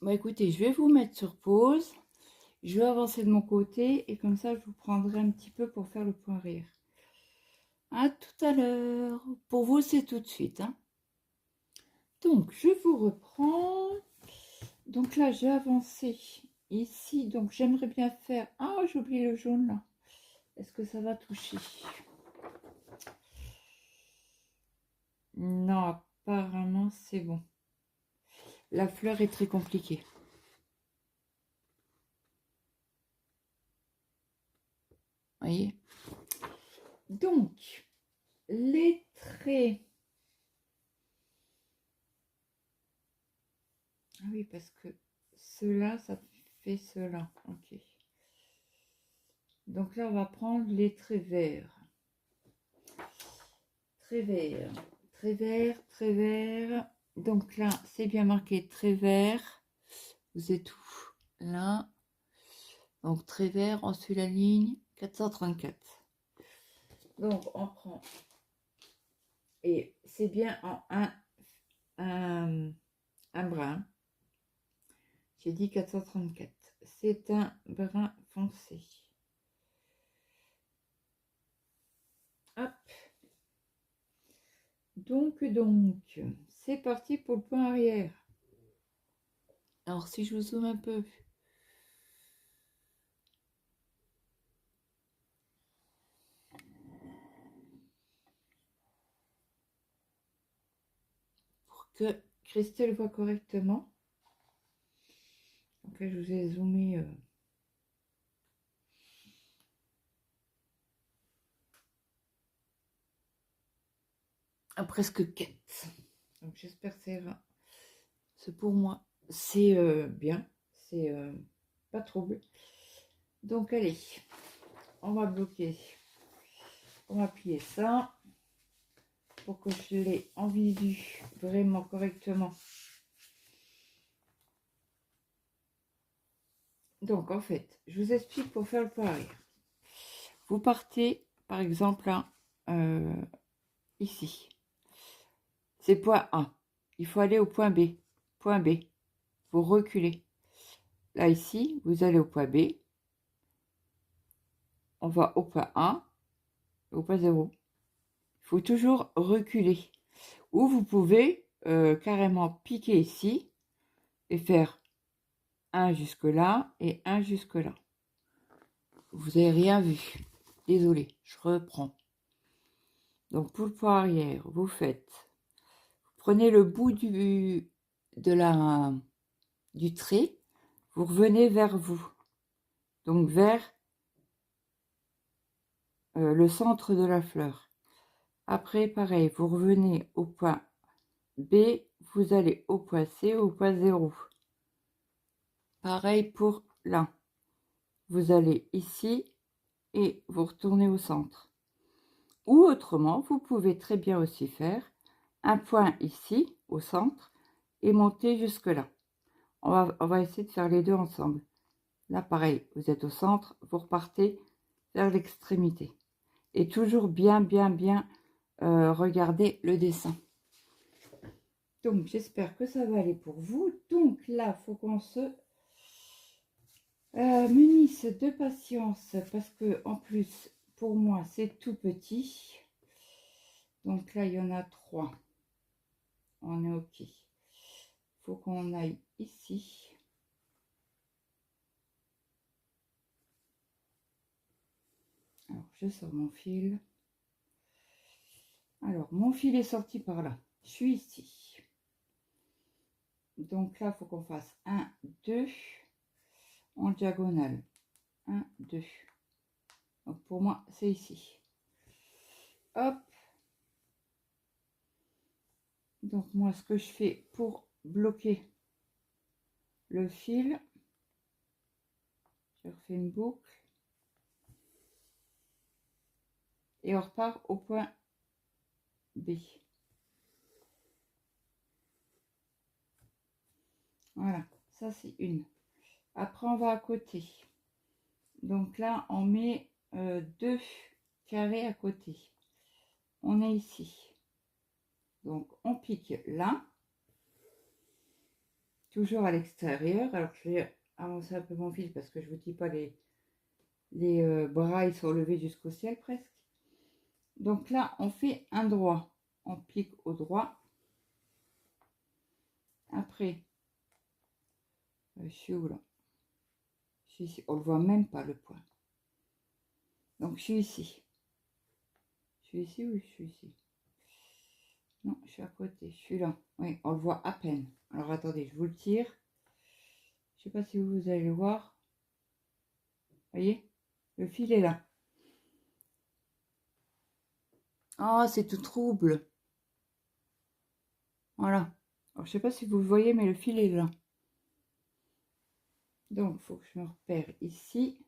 Bon, écoutez, je vais vous mettre sur pause. Je vais avancer de mon côté et comme ça, je vous prendrai un petit peu pour faire le point rire. À tout à l'heure. Pour vous, c'est tout de suite. Hein. Donc, je vous reprends. Donc là, j'ai avancé ici. Donc, j'aimerais bien faire... Ah, j'ai oublié le jaune là. Est-ce que ça va toucher? Non, apparemment, c'est bon. La fleur est très compliquée. Voyez. Donc, les traits. Ah oui, parce que cela, ça fait cela. Ok. Donc là, on va prendre les traits verts. Très vert, très vert, très vert. Donc là, c'est bien marqué très vert. Vous êtes où? Là. Donc très vert, on suit la ligne 434. Donc on prend. Et c'est bien en un brin. J'ai dit 434. C'est un brun foncé. Hop. Donc, c'est parti pour le point arrière. Alors, si je vous zoome un peu. Pour que Christelle voit correctement. Donc là, je vous ai zoomé. À presque 4. Donc, j'espère que ça ira. C'est pour moi. C'est bien. C'est pas trouble. Donc, allez. On va bloquer. On va plier ça. pour que je l'ai en visu vraiment correctement. Donc, en fait, je vous explique pour faire le point arrière. Vous partez, par exemple, là, ici. C'est point A. Il faut aller au point B. Point B. Vous reculez. Là, ici, vous allez au point B. On va au point A, au point 0. Il faut toujours reculer. Ou vous pouvez carrément piquer ici et faire un jusque là et un jusque là. Vous n'avez rien vu. Désolé, je reprends. Donc pour le point arrière, vous prenez le bout du trait, vous revenez vers vous. Donc vers le centre de la fleur. Après, pareil, vous revenez au point B, vous allez au point C, au point 0. Pareil pour là. Vous allez ici et vous retournez au centre. Ou autrement, vous pouvez très bien aussi faire un point ici, au centre, et monter jusque là. On va essayer de faire les deux ensemble. Là, pareil, vous êtes au centre, vous repartez vers l'extrémité. Et toujours bien regarder le dessin. Donc, j'espère que ça va aller pour vous. Donc, là, il faut qu'on se munisse de patience parce que, en plus, pour moi, c'est tout petit. Donc là, il y en a 3. On est OK. Il faut qu'on aille ici. Alors, je sors mon fil. Alors, mon fil est sorti par là. Je suis ici. Donc là, il faut qu'on fasse 1, 2 en diagonale. 1, 2. Donc pour moi, c'est ici. Hop. Donc moi, ce que je fais pour bloquer le fil, je refais une boucle. Et on repart au point B. Voilà, ça c'est une. Après, on va à côté. Donc là, on met 2 carrés à côté. On est ici. Donc, on pique là. Toujours à l'extérieur. Alors, je vais avancer un peu mon fil parce que je vous dis pas les bras, ils sont levés jusqu'au ciel presque. Donc là, on fait un droit. On pique au droit. Après, je suis où là? Je suis ici. On ne le voit même pas le point. Donc, je suis ici. Je suis ici ou je suis ici? Non, je suis à côté. Je suis là. Oui, on le voit à peine. Alors, attendez, je vous le tire. Je sais pas si vous allez le voir. Voyez? Le fil est là. Ah, c'est tout trouble. Voilà. Alors, je sais pas si vous le voyez, mais le fil est là. Donc, il faut que je me repère ici.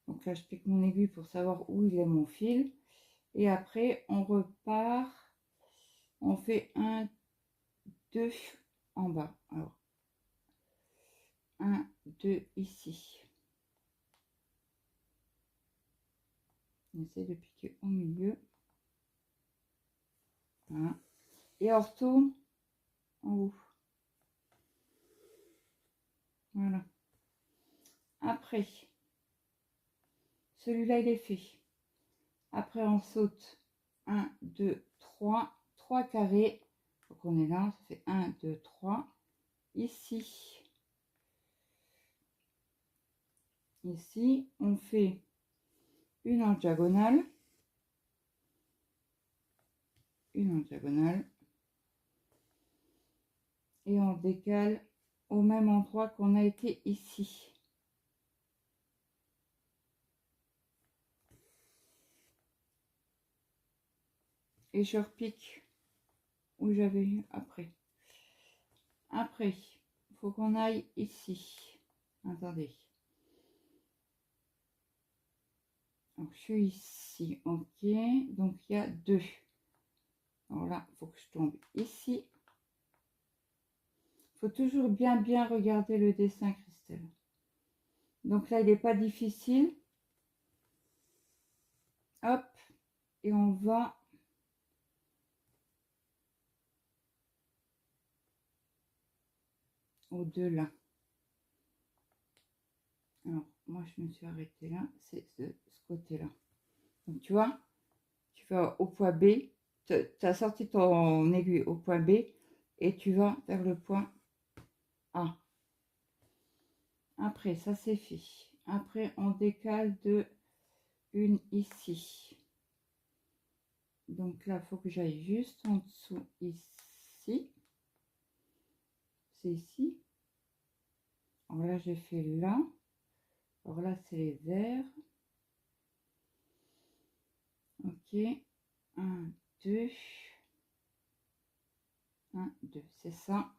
Donc là, je pique mon aiguille pour savoir où il est mon fil. Et après, on repart. On fait 1, 2 en bas. Alors, 1, 2 ici. On essaie de piquer au milieu. Voilà. Et on retourne en haut. Voilà. Après, celui-là, il est fait. Après, on saute 1, 2, 3. 3 carrés. Donc, on est là. Ça fait 1, 2, 3. Ici. Ici, on fait une en diagonale. Une en diagonale. Et on décale au même endroit qu'on a été ici. Et je repique où j'avais eu après. Après, il faut qu'on aille ici. Attendez. Donc, je suis ici, ok. Donc, il y a 2. Alors là, il faut que je tombe ici. Il faut toujours bien regarder le dessin, Christelle. Donc là, il n'est pas difficile. Hop, et on va au-delà. Alors, moi, je me suis arrêtée là, c'est ce côté-là. Donc, tu vois, tu vas au point B, tu as sorti ton aiguille au point B et tu vas vers le point A. Après, ça c'est fait. Après, on décale de une ici. Donc là, il faut que j'aille juste en dessous ici. C'est ici. Alors là, j'ai fait là. Alors là, c'est les verts. Ok. 1, 2. 1, 2. C'est ça.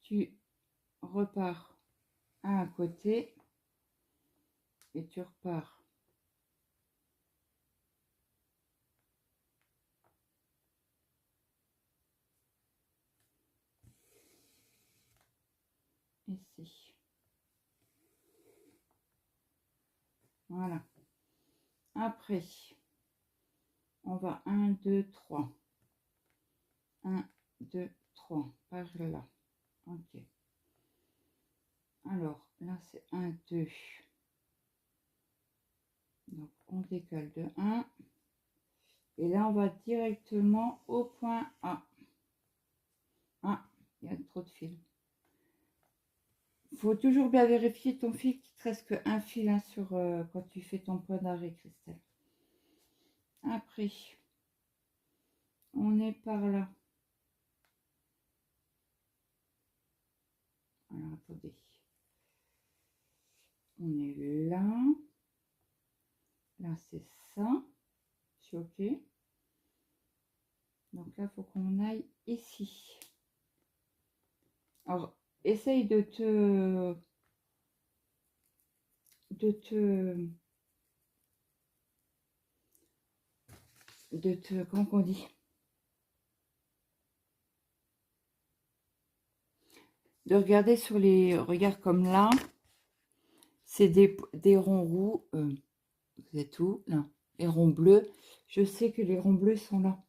Tu repars à un côté et tu repars ici. Voilà. Après, on va 1, 2, 3. 1, 2, 3. Par là. Ok. Alors, là, c'est 1, 2. Donc, on décale de 1. Et là, on va directement au point A. Ah, il y a trop de fils. Il faut toujours bien vérifier ton fil qu'il te reste qu'un fil hein, sur, quand tu fais ton point d'arrêt, Christelle. Après, on est par là. Alors, attendez. On est là. Là, c'est ça. Je suis OK. Donc là, il faut qu'on aille ici. Alors, essaye de te comment on dit, de regarder sur les regards comme là, c'est des ronds roux, c'est tout là, les ronds bleus, je sais que les ronds bleus sont là,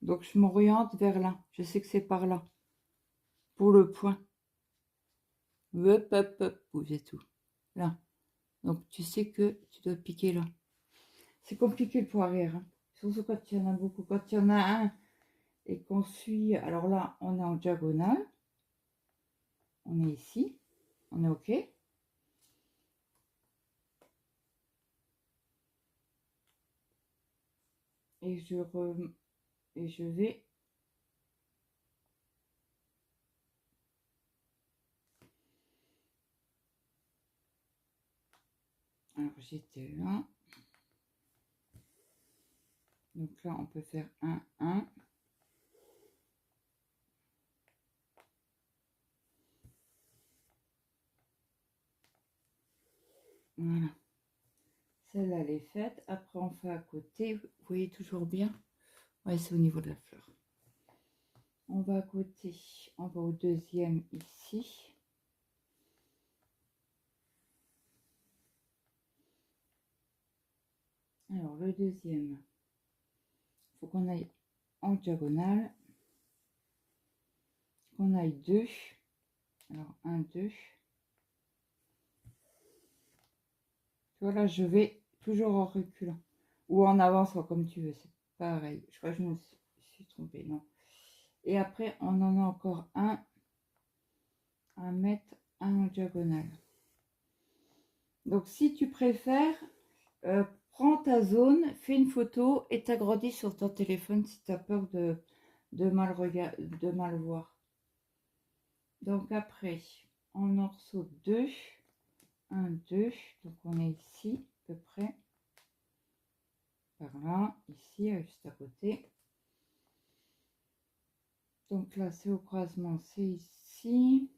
donc je m'oriente vers là, je sais que c'est par là pour le point, hop hop hop, c'est tout là, donc tu sais que tu dois piquer là. C'est compliqué le point arrière hein. Surtout quand il y en a beaucoup, quand il y en a un et qu'on suit. Alors là, on est en diagonale. On est ici. On est OK. Et je vais... Alors, j'étais là. Donc là, on peut faire 1, 1. Voilà. Celle-là, elle est faite. Après, on fait à côté. Vous voyez toujours bien? Ouais, c'est au niveau de la fleur. On va à côté. On va au deuxième ici. Alors, le deuxième, il faut qu'on aille en diagonale. Qu'on aille 2. Alors, 1, 2. Voilà, je vais toujours en reculant. Ou en avançant, comme tu veux. C'est pareil. Je crois que je me suis trompée. Non. Et après, on en a encore un à mettre, un en diagonale. Donc, si tu préfères, prends ta zone, fais une photo et t'agrandis sur ton téléphone si tu as peur de mal voir. Donc, après, on en ressaute 2. 1, 2. Donc, on est ici, à peu près. Par là, ici, juste à côté. Donc là, c'est au croisement, c'est ici.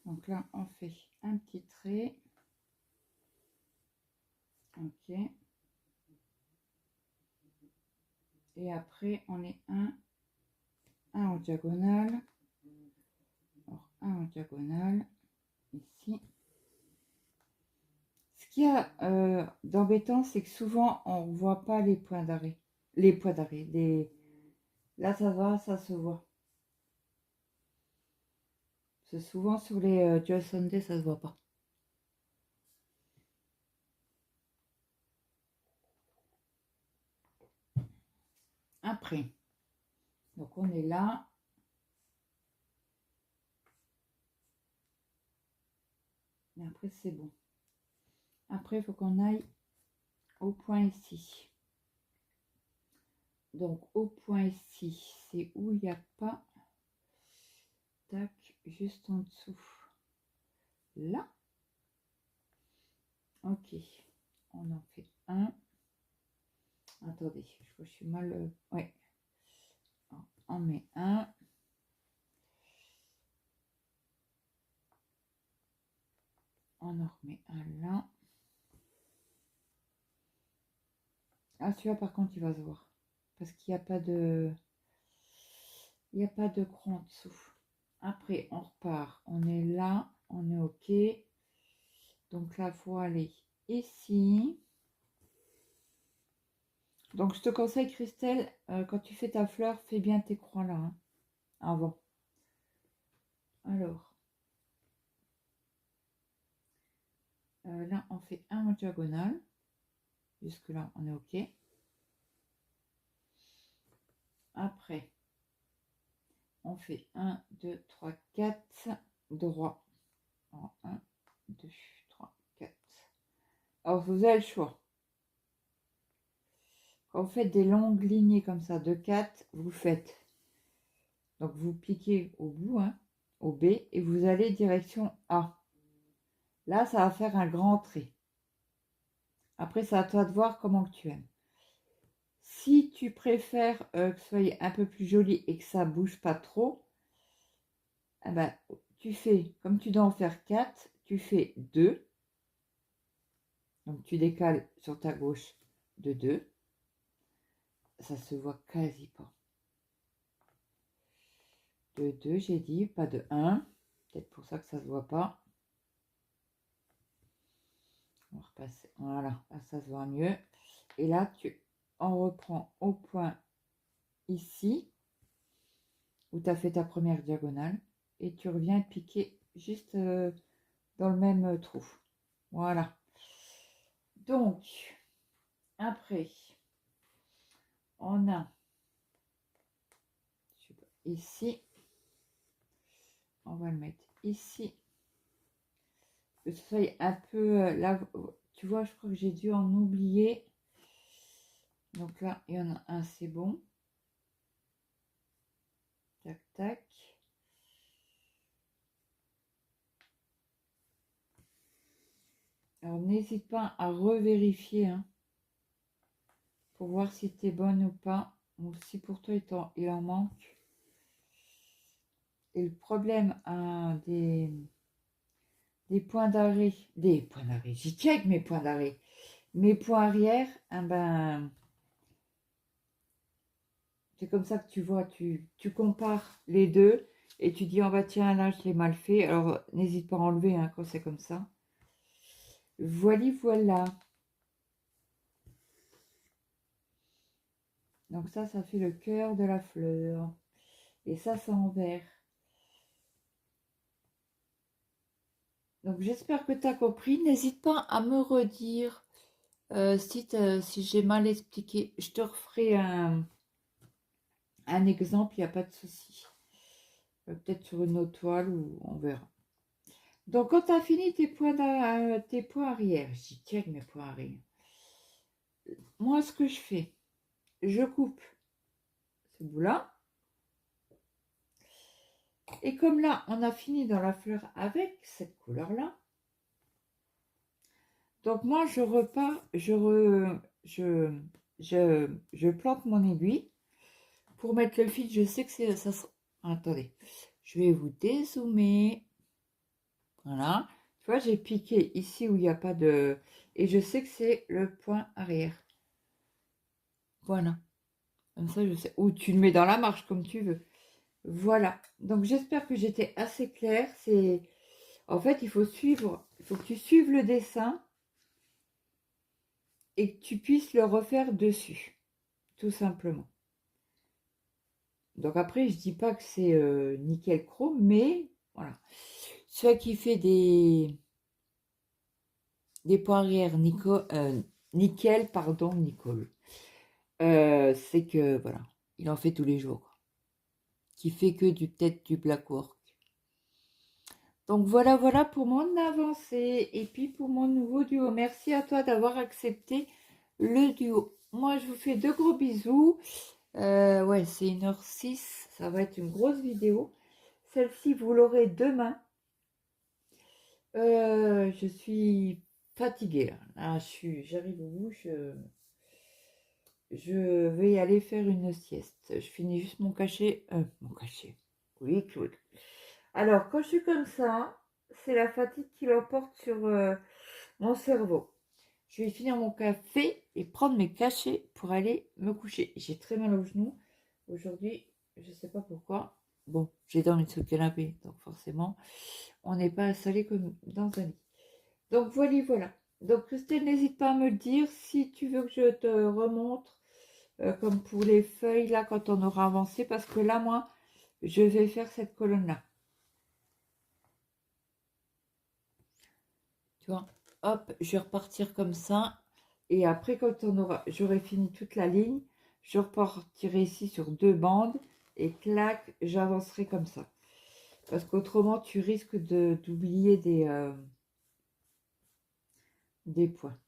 Donc là, on fait un petit trait. Ok. Et après, on est un en diagonale. Alors, un en diagonale, ici. Ce qu'il y a d'embêtant, c'est que souvent, on ne voit pas les points d'arrêt. Les points d'arrêt. Là, ça va, ça se voit. C'est souvent sur les Dual Sunday, ça se voit pas. Après, donc on est là. Et après, c'est bon. Après, il faut qu'on aille au point ici. Donc, au point ici, c'est où il n'y a pas... Tac, juste en dessous. Là. Ok. On en fait un. Attendez, je crois que je suis mal... ouais. On met un. On en remet un là. Ah, celui-là, par contre, il va se voir. Parce qu'il n'y a pas de... Il n'y a pas de croix en dessous. Après, on repart. On est là. On est OK. Donc là, il faut aller ici. Donc, je te conseille, Christelle, quand tu fais ta fleur, fais bien tes croix là. Hein, avant. Alors. Là, on fait un en diagonale. Jusque là, on est OK. Après, on fait 1, 2, 3, 4 droit. 1, 2, 3, 4. Alors, vous avez le choix. Quand vous faites des longues lignées comme ça, de 4, vous faites. Donc, vous piquez au bout, hein, au B, et vous allez direction A. Là, ça va faire un grand trait. Après, c'est à toi de voir comment que tu aimes. Si tu préfères que ce soit un peu plus joli et que ça bouge pas trop, eh ben, tu fais, comme tu dois en faire 4, tu fais 2. Donc, tu décales sur ta gauche de 2. Ça se voit quasi pas. De 2, j'ai dit, pas de 1. Peut-être pour ça que ça se voit pas. On va repasser. Voilà, là, ça se voit mieux. Et là, on reprend au point ici, où tu as fait ta première diagonale. Et tu reviens piquer juste dans le même trou. Voilà. Donc, après, on a ici. On va le mettre ici. Que ce soit un peu là. Tu vois, je crois que j'ai dû en oublier. Donc là, il y en a un, c'est bon. Tac, tac. Alors, n'hésite pas à revérifier hein, pour voir si tu es bonne ou pas. Ou si pour toi, il en manque. Et le problème des points d'arrêt, j'y tiens avec mes points d'arrêt. Mes points arrière, hein, ben, c'est comme ça que tu vois, tu compares les deux et tu dis, oh bah tiens, là, je l'ai mal fait. Alors, n'hésite pas à enlever hein, quand c'est comme ça. Voilà. Donc ça fait le cœur de la fleur. Et ça, c'est en vert. Donc, j'espère que tu as compris. N'hésite pas à me redire si j'ai mal expliqué. Je te referai un exemple, il n'y a pas de souci. Peut-être sur une autre toile ou on verra. Donc, quand tu as fini tes points arrière, j'y tiens avec mes points arrière. Moi, ce que je fais, je coupe ce bout-là. Et comme là, on a fini dans la fleur avec cette couleur-là. Donc, moi, je repars, je plante mon aiguille. Pour mettre le fil, je sais que c'est ça. Attendez, je vais vous dézoomer. Voilà. Tu vois, j'ai piqué ici où il n'y a pas de... Et je sais que c'est le point arrière. Voilà. Comme ça, je sais. Ou tu le mets dans la marche, comme tu veux. Voilà. Donc, j'espère que j'étais assez claire. C'est... En fait, il faut suivre... Il faut que tu suives le dessin et que tu puisses le refaire dessus. Tout simplement. Donc, après, je dis pas que c'est nickel chrome, mais... Voilà. Celui qui fait des points arrière nickel, pardon, Nicole. C'est que, voilà, il en fait tous les jours. Qui fait que peut-être du black work. Donc voilà, voilà pour mon avancée. Et puis pour mon nouveau duo. Merci à toi d'avoir accepté le duo. Moi, je vous fais de gros bisous. Ouais, c'est 1h06. Ça va être une grosse vidéo. Celle-ci, vous l'aurez demain. Je suis fatiguée là. Là, j'arrive au bout. Je vais aller faire une sieste. Je finis juste mon cachet. Mon cachet. Oui, Claude. Alors, quand je suis comme ça, c'est la fatigue qui l'emporte sur mon cerveau. Je vais finir mon café et prendre mes cachets pour aller me coucher. J'ai très mal aux genoux. Aujourd'hui, je ne sais pas pourquoi. Bon, j'ai dormi sur le canapé, donc forcément, on n'est pas installé comme dans un lit. Donc voilà, voilà. Donc Christelle, n'hésite pas à me le dire si tu veux que je te remontre, comme pour les feuilles là, quand on aura avancé, parce que là, moi, je vais faire cette colonne-là. Tu vois, hop, je vais repartir comme ça. Et après, quand j'aurai fini toute la ligne, je repartirai ici sur 2 bandes. Et clac, j'avancerai comme ça. Parce qu'autrement, tu risques d'oublier des points.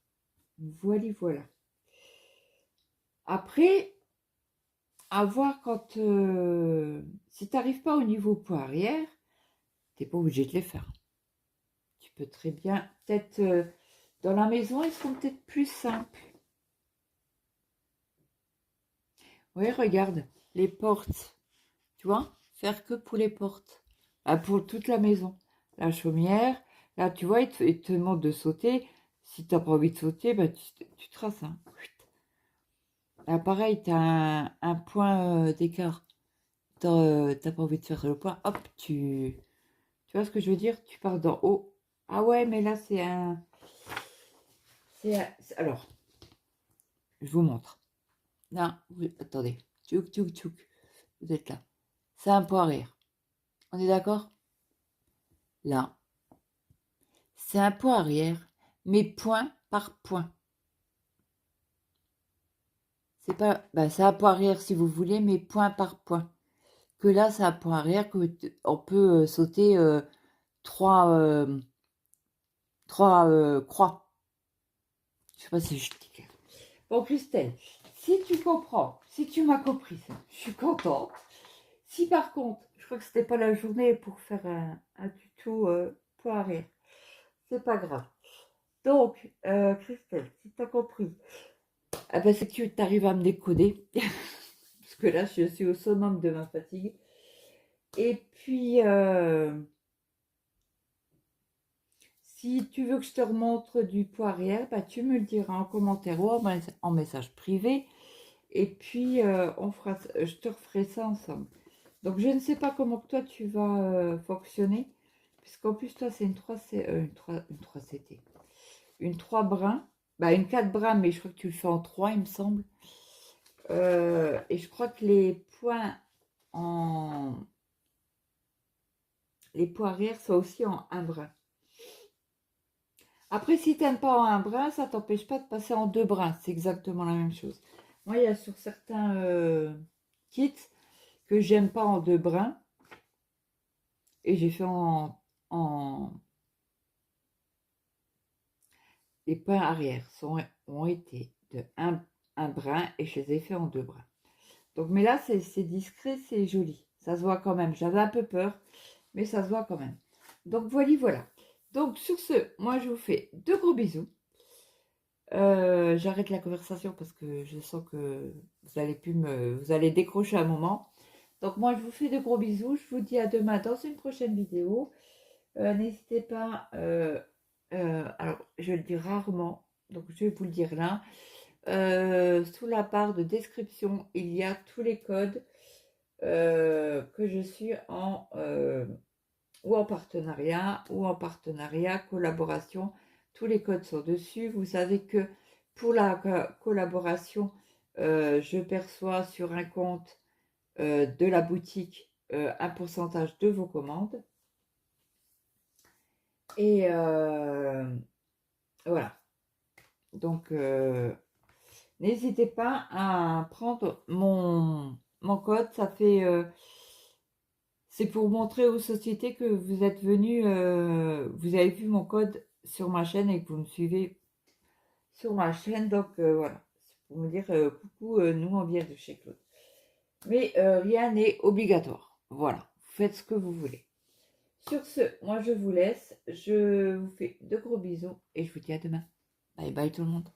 Voilà, voilà. Après, à voir quand... si tu n'arrives pas au niveau point arrière, tu n'es pas obligé de les faire. Tu peux très bien... Peut-être dans la maison, ils seront peut-être plus simples. Oui, regarde, les portes, tu vois, faire que pour les portes, pour toute la maison. La chaumière, là, tu vois, il te demande de sauter. Si tu n'as pas envie de sauter, bah, tu traces. Hein. Là, pareil, tu as un point d'écart. Tu n'as pas envie de faire le point, hop, tu vois ce que je veux dire? Tu pars d'en haut. Ah ouais, mais là, alors, je vous montre. Là, attendez. Tchouk, tchouk, tchouk. Vous êtes là. C'est un point arrière. On est d'accord? Là. C'est un point arrière, mais point par point. C'est pas, c'est un point arrière si vous voulez, mais point par point. Que là, c'est un point arrière que on peut sauter 3 croix. Je sais pas si je dis clair. Bon, Christelle, si tu comprends, si tu m'as compris ça, je suis contente. Si par contre, je crois que c'était pas la journée pour faire un tuto point arrière, c'est pas grave. Donc, Christelle, si tu as compris, ah ben, c'est que tu arrives à me décoder. Parce que là, je suis au summum de ma fatigue. Et puis, si tu veux que je te remontre du poids arrière, bah, tu me le diras en commentaire ou en message privé. Et puis, je te referai ça ensemble. Donc, je ne sais pas comment que toi, tu vas fonctionner. Puisqu'en plus, toi, c'est une 3CT. Une 3 brins. Bah, une 4 brins, mais je crois que tu le fais en 3, il me semble. Et je crois que les points arrière sont aussi en 1 brin. Après, si tu n'aimes pas en 1 brin, ça t'empêche pas de passer en 2 brins. C'est exactement la même chose. Moi, il y a sur certains kits que j'aime pas en 2 brins. Et j'ai fait les points arrière ont été de 1 brin et je les ai fait en 2 brins. Donc, mais là, c'est discret, c'est joli. Ça se voit quand même. J'avais un peu peur, mais ça se voit quand même. Donc, voilà, voilà. Donc, sur ce, moi, je vous fais de gros bisous. J'arrête la conversation parce que je sens que vous allez décrocher un moment. Donc, moi, je vous fais de gros bisous. Je vous dis à demain dans une prochaine vidéo. N'hésitez pas, alors je le dis rarement, donc je vais vous le dire là. Sous la barre de description, il y a tous les codes que je suis ou en partenariat, collaboration. Tous les codes sont dessus. Vous savez que pour la collaboration, je perçois sur un compte de la boutique un pourcentage de vos commandes. Et voilà. Donc, n'hésitez pas à prendre mon code. Ça fait... c'est pour montrer aux sociétés que vous êtes venus, vous avez vu mon code sur ma chaîne et que vous me suivez sur ma chaîne. Donc, voilà. C'est pour me dire coucou, nous on vient de chez Claude. Mais rien n'est obligatoire. Voilà. Vous faites ce que vous voulez. Sur ce, moi je vous laisse. Je vous fais de gros bisous et je vous dis à demain. Bye bye tout le monde.